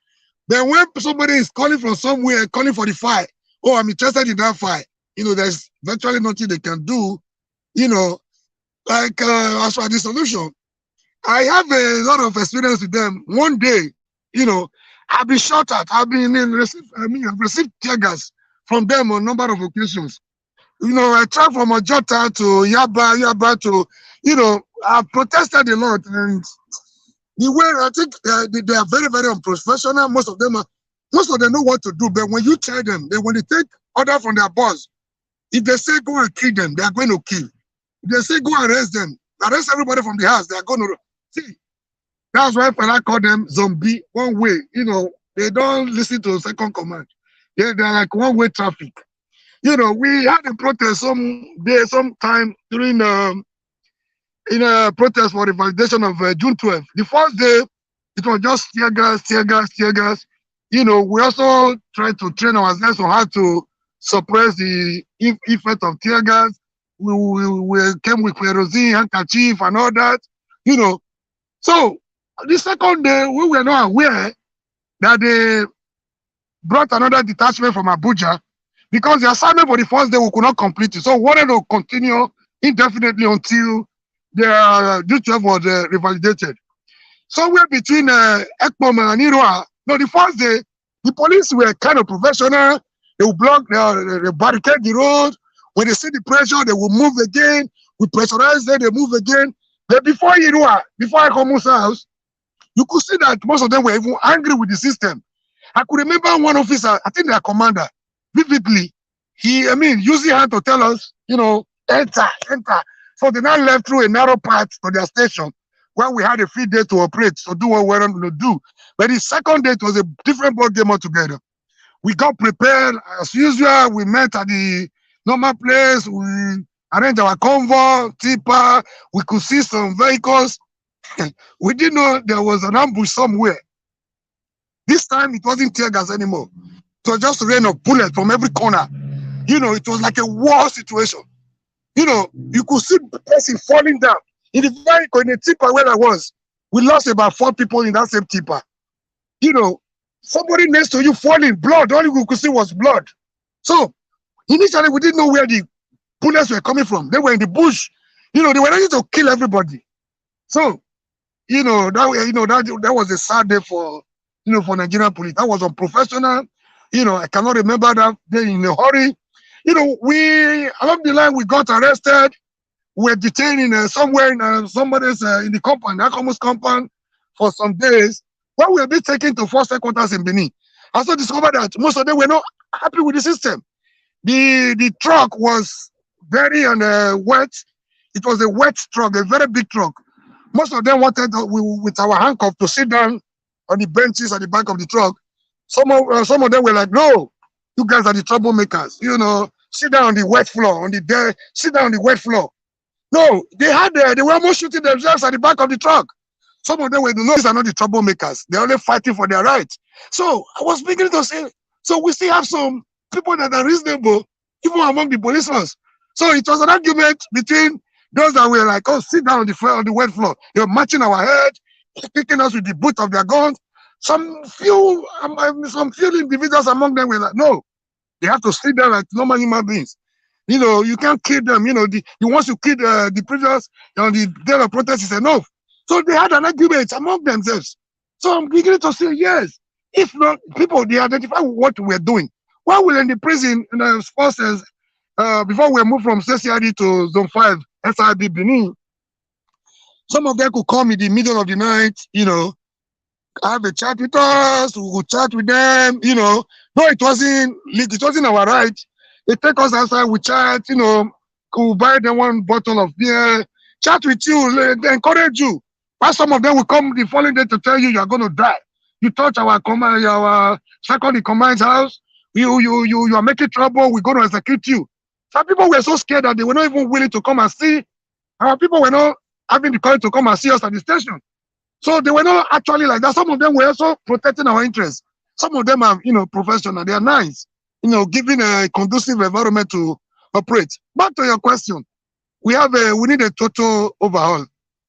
Then when somebody is calling from somewhere, calling for the file, oh, I'm interested in that file, there's virtually nothing they can do, as for the solution. I have a lot of experience with them. One day, I've been shot at. I've received tear gas from them on a number of occasions. You know, I traveled from Ojota to Yaba to, you know, I've protested a lot. And the way I think they are very, very unprofessional. Most of them know what to do. But when you tell them, when they take order from their boss, if they say go and kill them, they are going to kill. If they say go arrest them, arrest everybody from the house, they are going to see. That's why I call them zombie one way. You know, they don't listen to second command. They're like one-way traffic. You know, we had a protest sometime during in a protest for the validation of June 12th. The first day, it was just tear gas. You know, we also tried to train ourselves on how to suppress the effect of tear gas. We came with kerosene, handkerchief, and all that. You know, so the second day, we were not aware that they brought another detachment from Abuja because the assignment for the first day we could not complete it. So we wanted to continue indefinitely until the June 12 was revalidated. Somewhere between Ekpom and Iroa, no, the first day, the police were kind of professional. They would block, they barricade the road. When they see the pressure, they will move again. We pressurize them, they move again. But before Iroa, before Ekomu's house, you could see that most of them were even angry with the system. I could remember one officer, I think their commander, vividly, using hand to tell us, you know, enter. So they now left through a narrow path to their station where we had a free day to operate, to do what we were going to do. But the second day, it was a different ball game altogether. We got prepared as usual. We met at the normal place. We arranged our convoy, tipper. We could see some vehicles. We didn't know there was an ambush somewhere. This time, it wasn't tear gas anymore. It was just rain of bullets from every corner. You know, it was like a war situation. You know, you could see the person falling down. In the vehicle, in the tipper where I was, we lost about 4 people in that same tipper. You know, somebody next to you falling, blood, all you could see was blood. So, initially, we didn't know where the bullets were coming from. They were in the bush. You know, they were ready to kill everybody. So, that was a sad day for Nigerian police. That was unprofessional. You know, I cannot remember that day in a hurry. You know, along the line, we got arrested. We were detained somewhere in somebody's in the compound, Akomu's compound, for some days. When we were being taken to force headquarters in Benin, I also discovered that most of them were not happy with the system. The truck was very wet. It was a wet truck, a very big truck. Most of them wanted with our handcuff to sit down on the benches at the back of the truck. Some of them were like, no, you guys are the troublemakers. You know, sit down on the wet floor, sit down on the wet floor. No, they were almost shooting themselves at the back of the truck. Some of them were, no, these are not the troublemakers. They're only fighting for their rights. So I was beginning to say, so we still have some people that are reasonable, even among the policemen. So it was an argument between those that were like, oh, sit down on the wet floor. They were matching our head, kicking us with the butt of their guns. Some few individuals among them were like, no, they have to sit there like normal human beings. You know, you can't kill them. You know, once you kill the prisoners on the day of protest is enough. So they had an argument among themselves. So I'm beginning to say, yes, if not, people, they identify what we're doing. While we're in the prison, in the forces, before we moved from CCID to Zone 5, SIB Benin, some of them could come in the middle of the night, you know, have a chat with us, we would chat with them, you know. No, it wasn't our right. They take us outside, we chat, you know, could buy them one bottle of beer, chat with you, they encourage you. But some of them will come the following day to tell you are going to die. You touch our second in command's house, you are making trouble, we're going to execute you. Some people were so scared that they were not even willing to come and see. Our people were not having the courage to come and see us at the station. So they were not actually like that. Some of them were also protecting our interests. Some of them are, you know, professional. They are nice, you know, giving a conducive environment to operate. Back to your question, we need a total overhaul.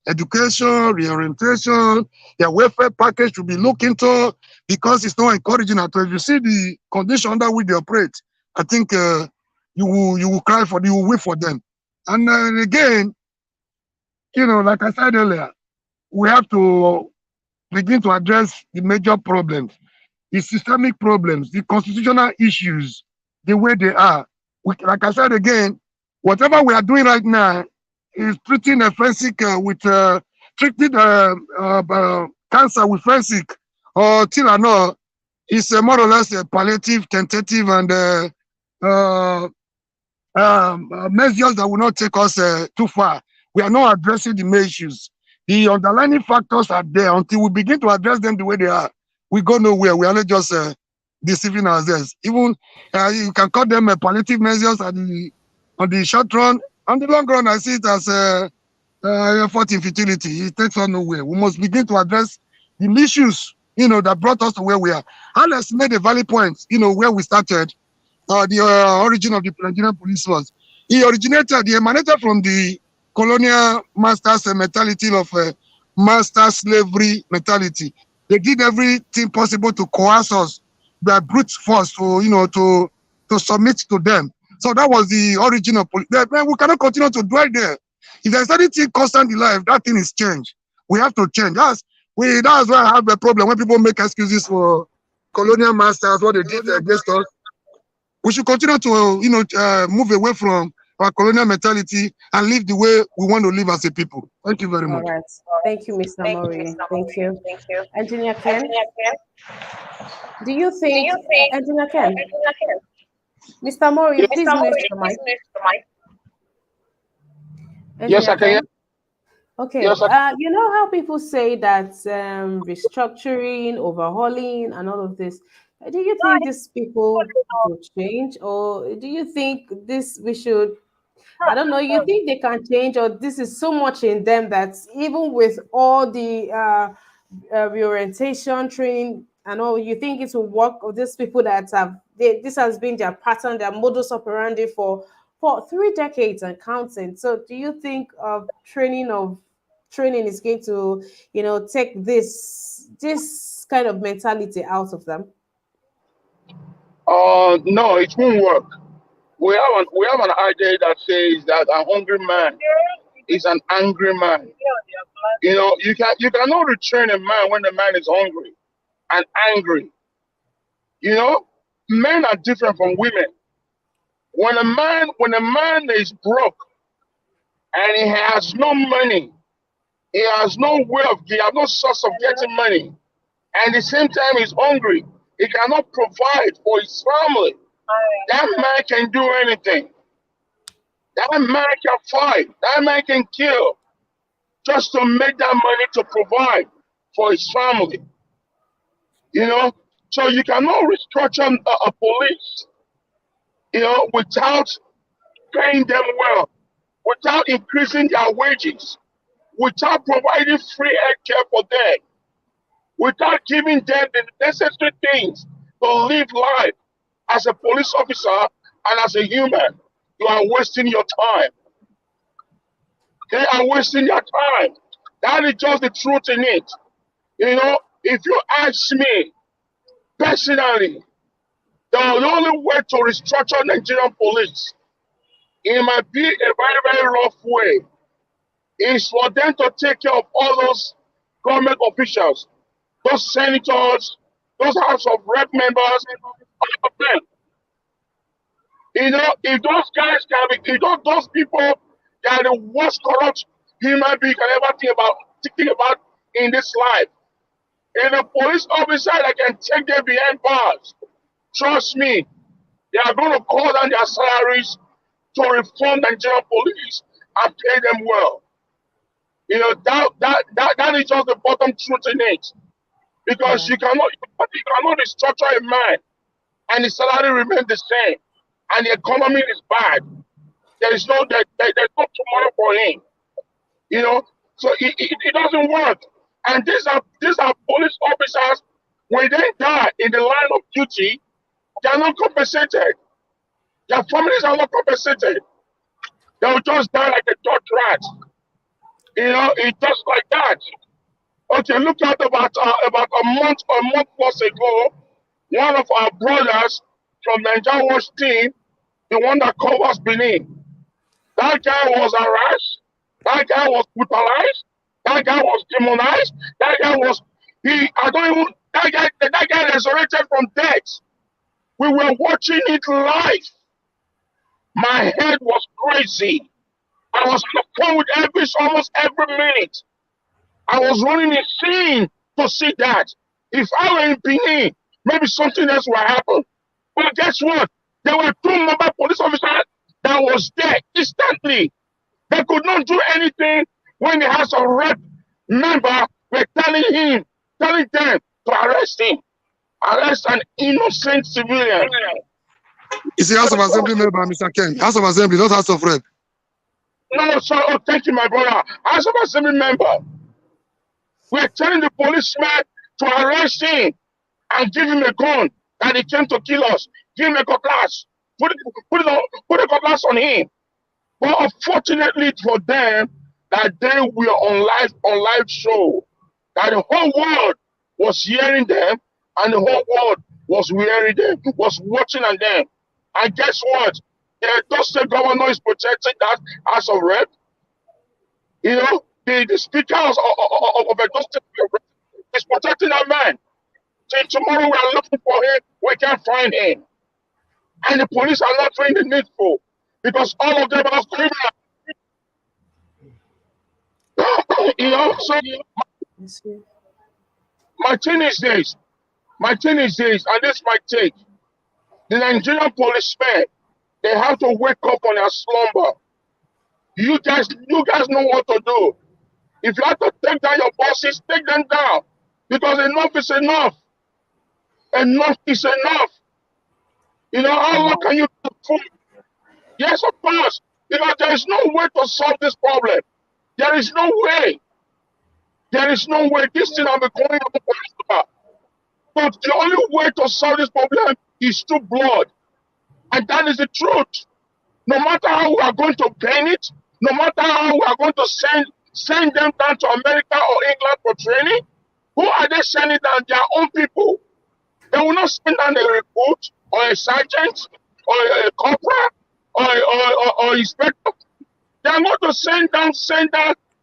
Education, reorientation, their welfare package should be looked into because it's not encouraging at all. If you see the condition under which they operate, I think you will cry for them, you will wait for them. And again, you know, like I said earlier, we have to begin to address the major problems. the systemic problems, the constitutional issues, the way they are. Like I said again, whatever we are doing right now is treating a forensic treating cancer with forensic or Tylenol is more or less a palliative, tentative, and measures that will not take us too far. We are not addressing the main issues. The underlying factors are there. Until we begin to address them the way they are, we go nowhere. We are not just deceiving ourselves. Even you can call them palliative measures on the short run. On the long run, I see it as effort in futility. It takes us nowhere. We must begin to address the issues, that brought us to where we are. Alex made a valid point, where we started, the origin of the Nigerian police force. He emanated from the colonial masters mentality of master slavery mentality. They did everything possible to coerce us by brute force to submit to them. So that was the origin of police. We cannot continue to dwell there. If there's anything constant in life, that thing is change. We have to change. That's why I have a problem when people make excuses for colonial masters, what they did against us. We should continue to move away from our colonial mentality and live the way we want to live as a people. Thank you very All much. right. Thank you, Mr. Mori. Thank you. Engineer Ken, do you think, Engineer Ken, Mr. Mori, please mute the mic. Yes, Engineer I can hear. Ken? Okay, Yes, I you know how people say that restructuring, overhauling, and all of this. Do you think these people will change, or do you think this we should? I don't know. You think they can change, or this is so much in them that even with all the reorientation training and all, you think it will work? Of these people that this has been their pattern, their modus operandi for 3 decades and counting. So, do you think training is going to, take this kind of mentality out of them? No, it won't work. We have an idea that says that a hungry man is an angry man. You cannot retrain a man when the man is hungry and angry. Men are different from women. When a man is broke and he has no money, he has no he has no source of getting money, and at the same time he's hungry, he cannot provide for his family. That man can do anything. That man can fight. That man can kill just to make that money to provide for his family. So you cannot restructure a police, without paying them well, without increasing their wages, without providing free healthcare for them, without giving them the necessary things to live life as a police officer and as a human. You are wasting your time. They are wasting your time. That is just the truth in it. If you ask me personally, the only way to restructure Nigerian police, it might be a very, very rough way, is for them to take care of all those government officials, those senators, those House of Rep members, all of them. If those guys can be, if those people that are the worst corrupt human being you can ever think about in this life, if a police officer that can take them behind bars, trust me, they are going to call down their salaries to reform Nigerian police and pay them well. That is just the bottom truth in it. Because you cannot restructure a man and his salary remains the same and the economy is bad. There's no tomorrow for him. So it doesn't work. And these are police officers. When they die in the line of duty, they are not compensated. Their families are not compensated. They will just die like a dog rat. It's just like that. Okay, look at about a month plus ago, one of our brothers from the Nigerian Watch team, the one that covers Benin, that guy was harassed, that guy was brutalized, that guy was demonized, that guy was I don't even That guy resurrected from death. We were watching it live. My head was crazy. I was on the phone with almost every minute. I was running a scene to see that. If I were in Benin, maybe something else would happen. But guess what? There were 2 mobile police officers that was there instantly. They could not do anything when the House of Rep member were telling them to arrest him. Arrest an innocent civilian. It's the House of Assembly member, Mr. Ken. House of Assembly, not House of Rep. No, sorry. Oh, thank you, my brother. House of Assembly member. We're telling the policeman to arrest him and give him a gun that he came to kill us. Give him a cutlass. Put a cutlass on him. But unfortunately for them, that they were on live show. That the whole world was hearing them and the whole world was hearing them, was watching on them. And guess what? The state governor is protecting that House of Rep. You know, the speaker of a state is protecting that man. Till tomorrow we are looking for him, we can't find him. And the police are not doing the needful because all of them are criminals. You know, so my teenage days, and this is my take. The Nigerian policemen, they have to wake up on their slumber. You guys know what to do. If you have to take down your bosses, take them down. Because enough is enough. Enough is enough. You know, how long can you do food? Yes, of course. Because there is no way to solve this problem. There is no way. There is no way. This thing will be going on forever. But the only way to solve this problem is through blood. And that is the truth. No matter how we are going to ban it, no matter how we are going to send them down to America or England for training, who are they sending down? Their own people. They will not send down a recruit or a sergeant or a corporal or inspector. They are going to send down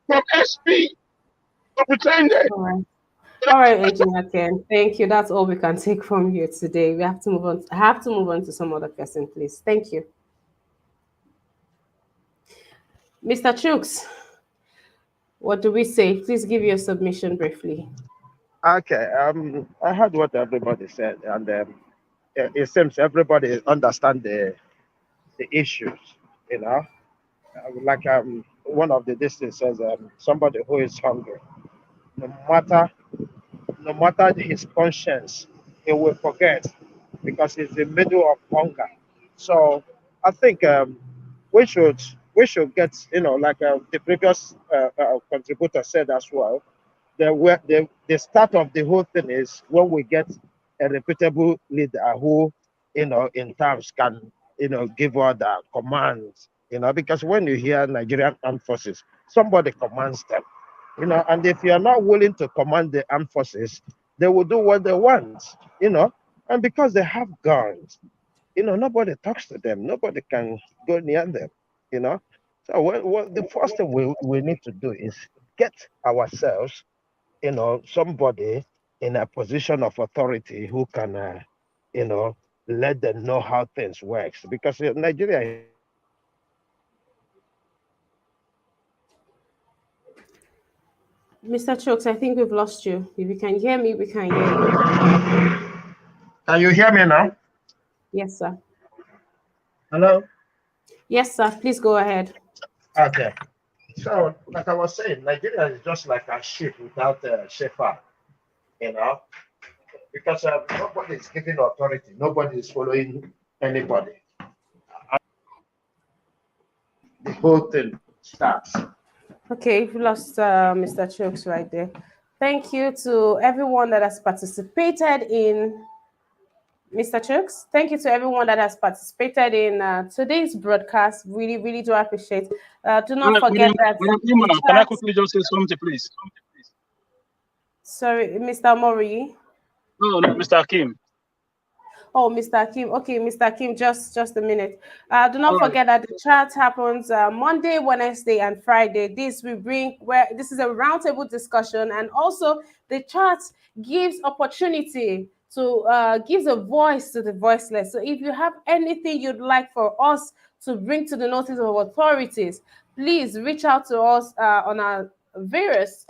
from SP to pretend that. All right, Ejima Ken. Thank you. That's all we can take from you today. We have to move on. I have to move on to some other person, please. Thank you. Mr. Chooks, what do we say? Please give your submission briefly. Okay. I heard what everybody said, and it seems everybody understand the issues. You know, like one of the distance says, somebody who is hungry, no matter his conscience, he will forget because he's in the middle of hunger. So I think we should get, you know, like the previous contributor said as well. The start of the whole thing is when we get a reputable leader who, you know, in terms can, you know, give order, commands, you know, because when you hear Nigerian armed forces, somebody commands them, you know, and if you're not willing to command the armed forces, they will do what they want, you know, and because they have guns, you know, nobody talks to them, nobody can go near them, you know. So what the first thing we need to do is get ourselves, you know, somebody in a position of authority who can, you know, let them know how things works. Because Nigeria. Mr. Chooks, I think we've lost you. If you can hear me, we can hear you. Can you hear me now? Yes, sir. Hello? Yes, sir. Please go ahead. Okay. So, like I was saying, Nigeria is just like a ship without a shepherd, you know, because nobody is giving authority, nobody is following anybody. The whole thing starts. Okay, we lost Mr. Chooks right there. Thank you to everyone that has participated in Mr. Chooks. Thank you to everyone that has participated in today's broadcast. Really, really do appreciate. Do not forget that. Can I quickly just say something, please? Sorry, Mr. Mori. No, Mr. Akim. Oh, Mr. Kim. Okay, Mr. Kim, just a minute. Do All not right. forget that the chat happens Monday, Wednesday, and Friday. This we bring where this is a roundtable discussion, and also the chat gives opportunity to gives a voice to the voiceless. So if you have anything you'd like for us to bring to the notice of authorities, please reach out to us on our various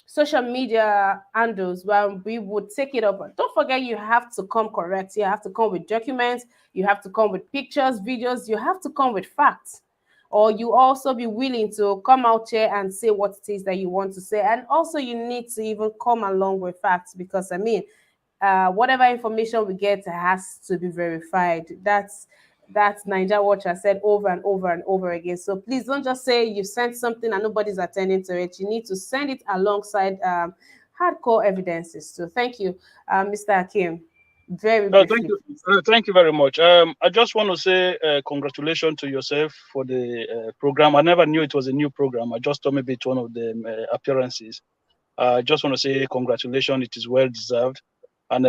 social media handles where we would take it up. But don't forget, you have to come correct. You have to come with documents. You have to come with pictures, videos. You have to come with facts. Or you also be willing to come out here and say what it is that you want to say. And also, you need to even come along with facts because, I mean, whatever information we get has to be verified. That's Niger Watch has said over and over and over again. So please don't just say you sent something and nobody's attending to it. You need to send it alongside hardcore evidences. So thank you, Mr. Hakim. Very Thank briefly, you. please. Thank you very much. I just want to say congratulations to yourself for the program. I never knew it was a new program. I just thought maybe it's one of the appearances. I just want to say congratulations. It is well deserved. And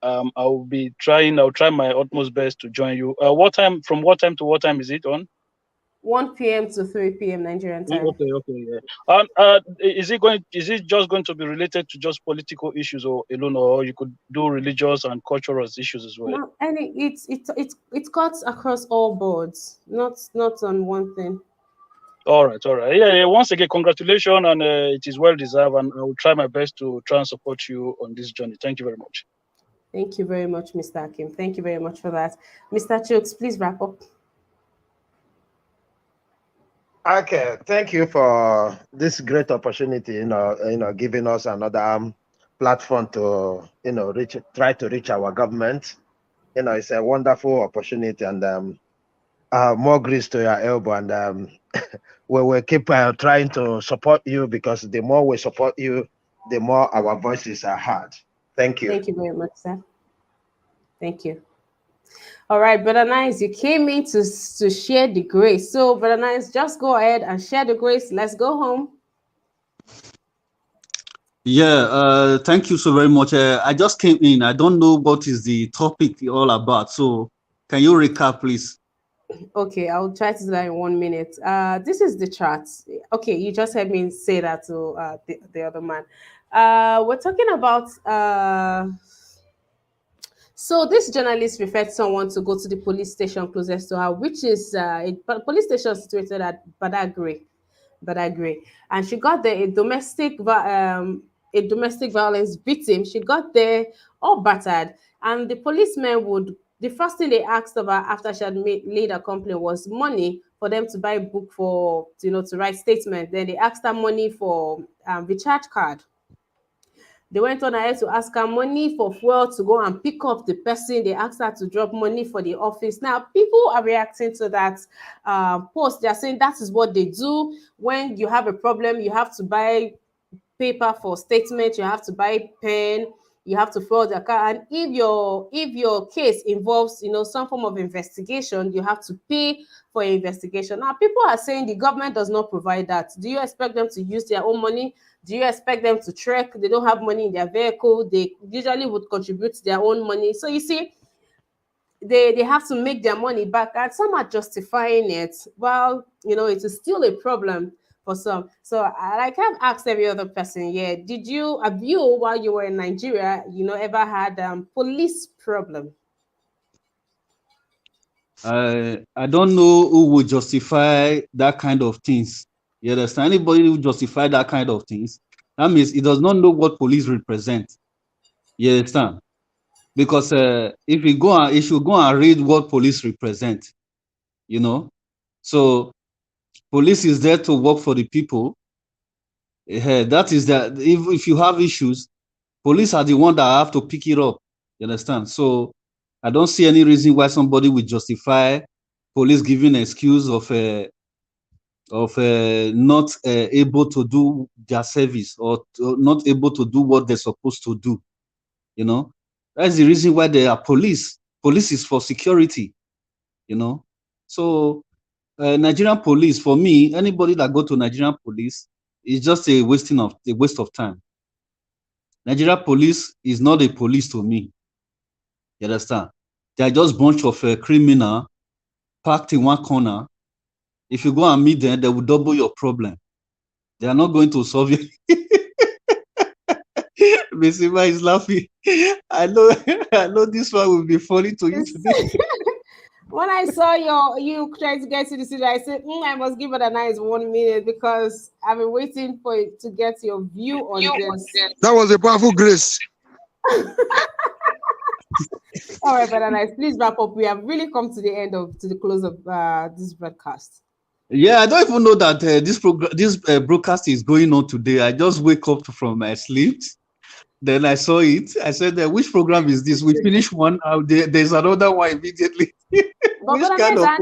I'll try my utmost best to join you. What time, from what time to what time is it on? 1 p.m. to 3 p.m. Nigerian time. Okay, yeah. And is it just going to be related to just political issues or alone, or you could do religious and cultural issues as well? No, and it cuts across all boards, not on one thing. All right. Yeah. Once again, congratulations, and it is well deserved. And I will try my best to try and support you on this journey. Thank you very much. Thank you very much, Mr. Hakim. Thank you very much for that. Mr. Chooks, please wrap up. Okay, thank you for this great opportunity. Giving us another platform to try to reach our government. It's a wonderful opportunity, and more grease to your elbow. And we will keep trying to support you because the more we support you, the more our voices are heard. Thank you. Thank you very much, sir. Thank you. All right, Brother Nice, you came in to share the grace. So, Brother Nice, just go ahead and share the grace. Let's go home. Yeah, thank you so very much. I just came in. I don't know what is the topic all about. So, can you recap, please? Okay, I'll try to do that in 1 minute. This is the chart. Okay, you just heard me say that to the other man. We're talking about so this journalist referred someone to go to the police station closest to her, which is a police station situated at Badagry, and she got there a domestic violence victim. She got there all battered, and the policemen would the first thing they asked of her after she had laid a complaint was money for them to buy a book for to write statement. Then they asked her money for the charge card. They went on ahead to ask her money for fuel to go and pick up the person. They asked her to drop money for the office. Now, people are reacting to that post. They're saying that is what they do. When you have a problem, you have to buy paper for statement, you have to buy pen, you have to fill the account. And if your case involves some form of investigation, you have to pay for investigation. Now people are saying the government does not provide that. Do you expect them to use their own money? Do you expect them to trek? They don't have money in their vehicle. They usually would contribute their own money. So you see, they have to make their money back, and some are justifying it. Well, it is still a problem for some. So like I've asked every other person here, have you while you were in Nigeria, ever had police problem? I don't know who would justify that kind of things. You understand? Anybody who justify that kind of things, that means he does not know what police represent. You understand? Because if he should go and read what police represent, So police is there to work for the people. That is that. If you have issues, police are the one that have to pick it up. You understand? So I don't see any reason why somebody would justify police giving an excuse of not able to do their service or not able to do what they're supposed to do. That's the reason why they are police. Police is for security. So Nigerian police, for me, anybody that go to Nigerian police is just a waste of time. Nigerian police is not a police to me. You understand? They are just bunch of criminal packed in one corner. If you go and meet them, they will double your problem. They are not going to solve you. Misima is laughing. I know, I know this one will be funny to you today. When I saw you trying to get to the studio, I said, I must give it a nice 1 minute because I've been waiting for it to get your view on this. That was a powerful grace. All right, but nice. Please wrap up. We have really come to the end to the close of this broadcast. Yeah, I don't even know that this broadcast is going on today. I just wake up from my sleep. Then I saw it. I said, which program is this? We finished one. There's another one immediately. But Which kind of I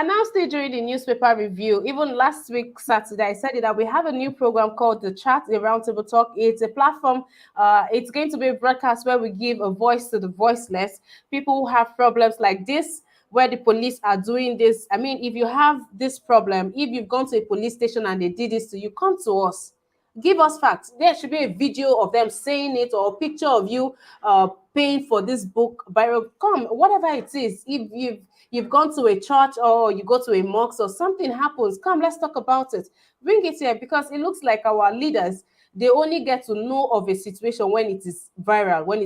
announced it during the newspaper review. Even last week, Saturday, I said it that we have a new program called The Chat, a roundtable talk. It's a platform. It's going to be a broadcast where we give a voice to the voiceless, people who have problems like this, where the police are doing this. I mean, if you have this problem, if you've gone to a police station and they did this to you, come to us. Give us facts. There should be a video of them saying it or a picture of you paying for this book. Come, whatever it is. If you've gone to a church or you go to a mosque or something happens, come, let's talk about it. Bring it here because it looks like our leaders, they only get to know of a situation when it is viral, when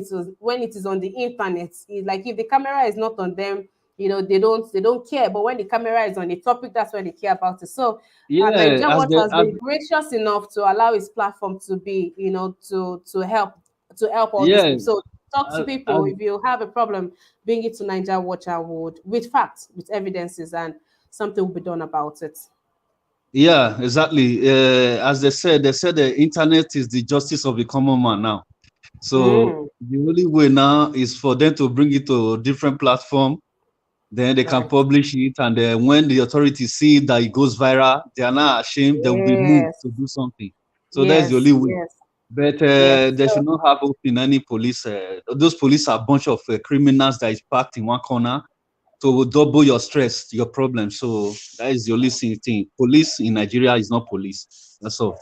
it is on the internet. It's like if the camera is not on them, they don't care. But when the camera is on a topic, that's when they care about it. So yeah, Nigeria Watch has been gracious enough to allow his platform to be, to help all these people. So talk to people. If you have a problem, bring it to Nigeria Watch Award with facts, with evidences, and something will be done about it. Yeah, exactly. As they said the internet is the justice of the common man now. So the only way now is for them to bring it to a different platform. Then they can publish it, and then when the authorities see that it goes viral, they are not ashamed. They will be moved to do something. So that's the only way. But they should not have hope in any police. Those police are a bunch of criminals that is packed in one corner to double your stress, your problem. So that is the only thing. Police in Nigeria is not police. That's all.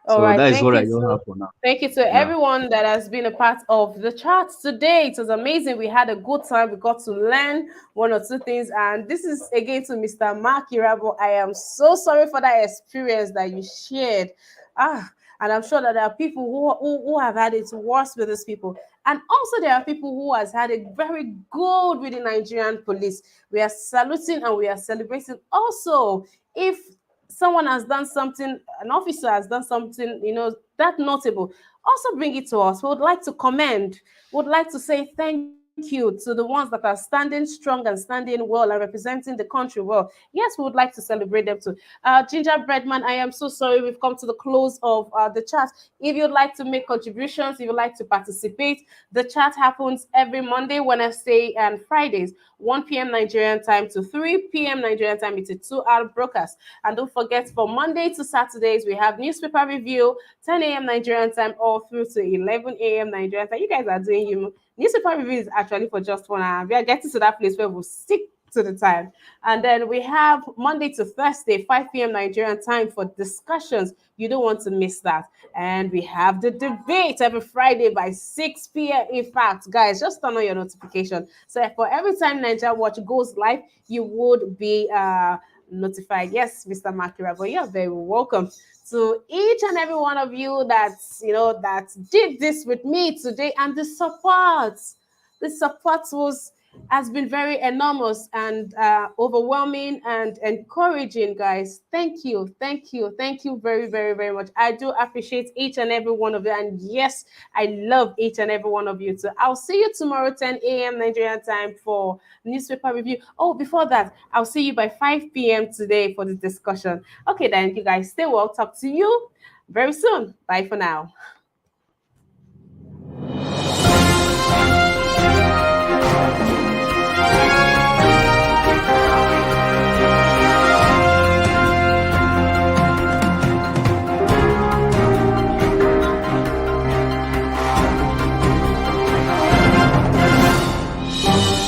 All so right, that is what I don't have for now. Thank you to everyone that has been a part of the chat today. It was amazing. We had a good time. We got to learn one or two things. And this is again to Mr. Mark Irabo. I am so sorry for that experience that you shared. And I'm sure that there are people who have had it worse with these people. And also there are people who has had it very good with the Nigerian police. We are saluting and we are celebrating. Also, if someone has done something, an officer has done something, that notable, also bring it to us. We would like to commend, would like to say thank you to the ones that are standing strong and standing well and representing the country well. Yes, we would like to celebrate them too. Gingerbread Man, I am so sorry. We've come to the close of the chat. If you'd like to make contributions, if you'd like to participate, the chat happens every Monday, Wednesday, and Fridays, 1 p.m. Nigerian time to 3 p.m. Nigerian time. It's a 2-hour broadcast. And don't forget, for Monday to Saturdays, we have newspaper review, 10 a.m. Nigerian time, all through to 11 a.m. Nigerian time. You guys are doing newspaper review is actually for just 1 hour. We are getting to that place where we'll stick to the time. And then we have Monday to Thursday, 5 p.m. Nigerian time for discussions. You don't want to miss that. And we have the debate every Friday by 6 p.m. In fact, guys, just turn on your notification. So for every time Nigeria Watch goes live, you would be notified. Yes, Mr. Makirabo, you're very welcome. To each and every one of you that did this with me today, and the support has been very enormous and overwhelming and encouraging, guys. Thank you very, very, very much. I do appreciate each and every one of you, and yes, I love each and every one of you too. I'll see you tomorrow, 10 a.m. Nigerian time for newspaper review. Oh, before that, I'll see you by 5 p.m. today for the discussion. Okay, then, you guys stay well. Talk to you very soon. Bye for now.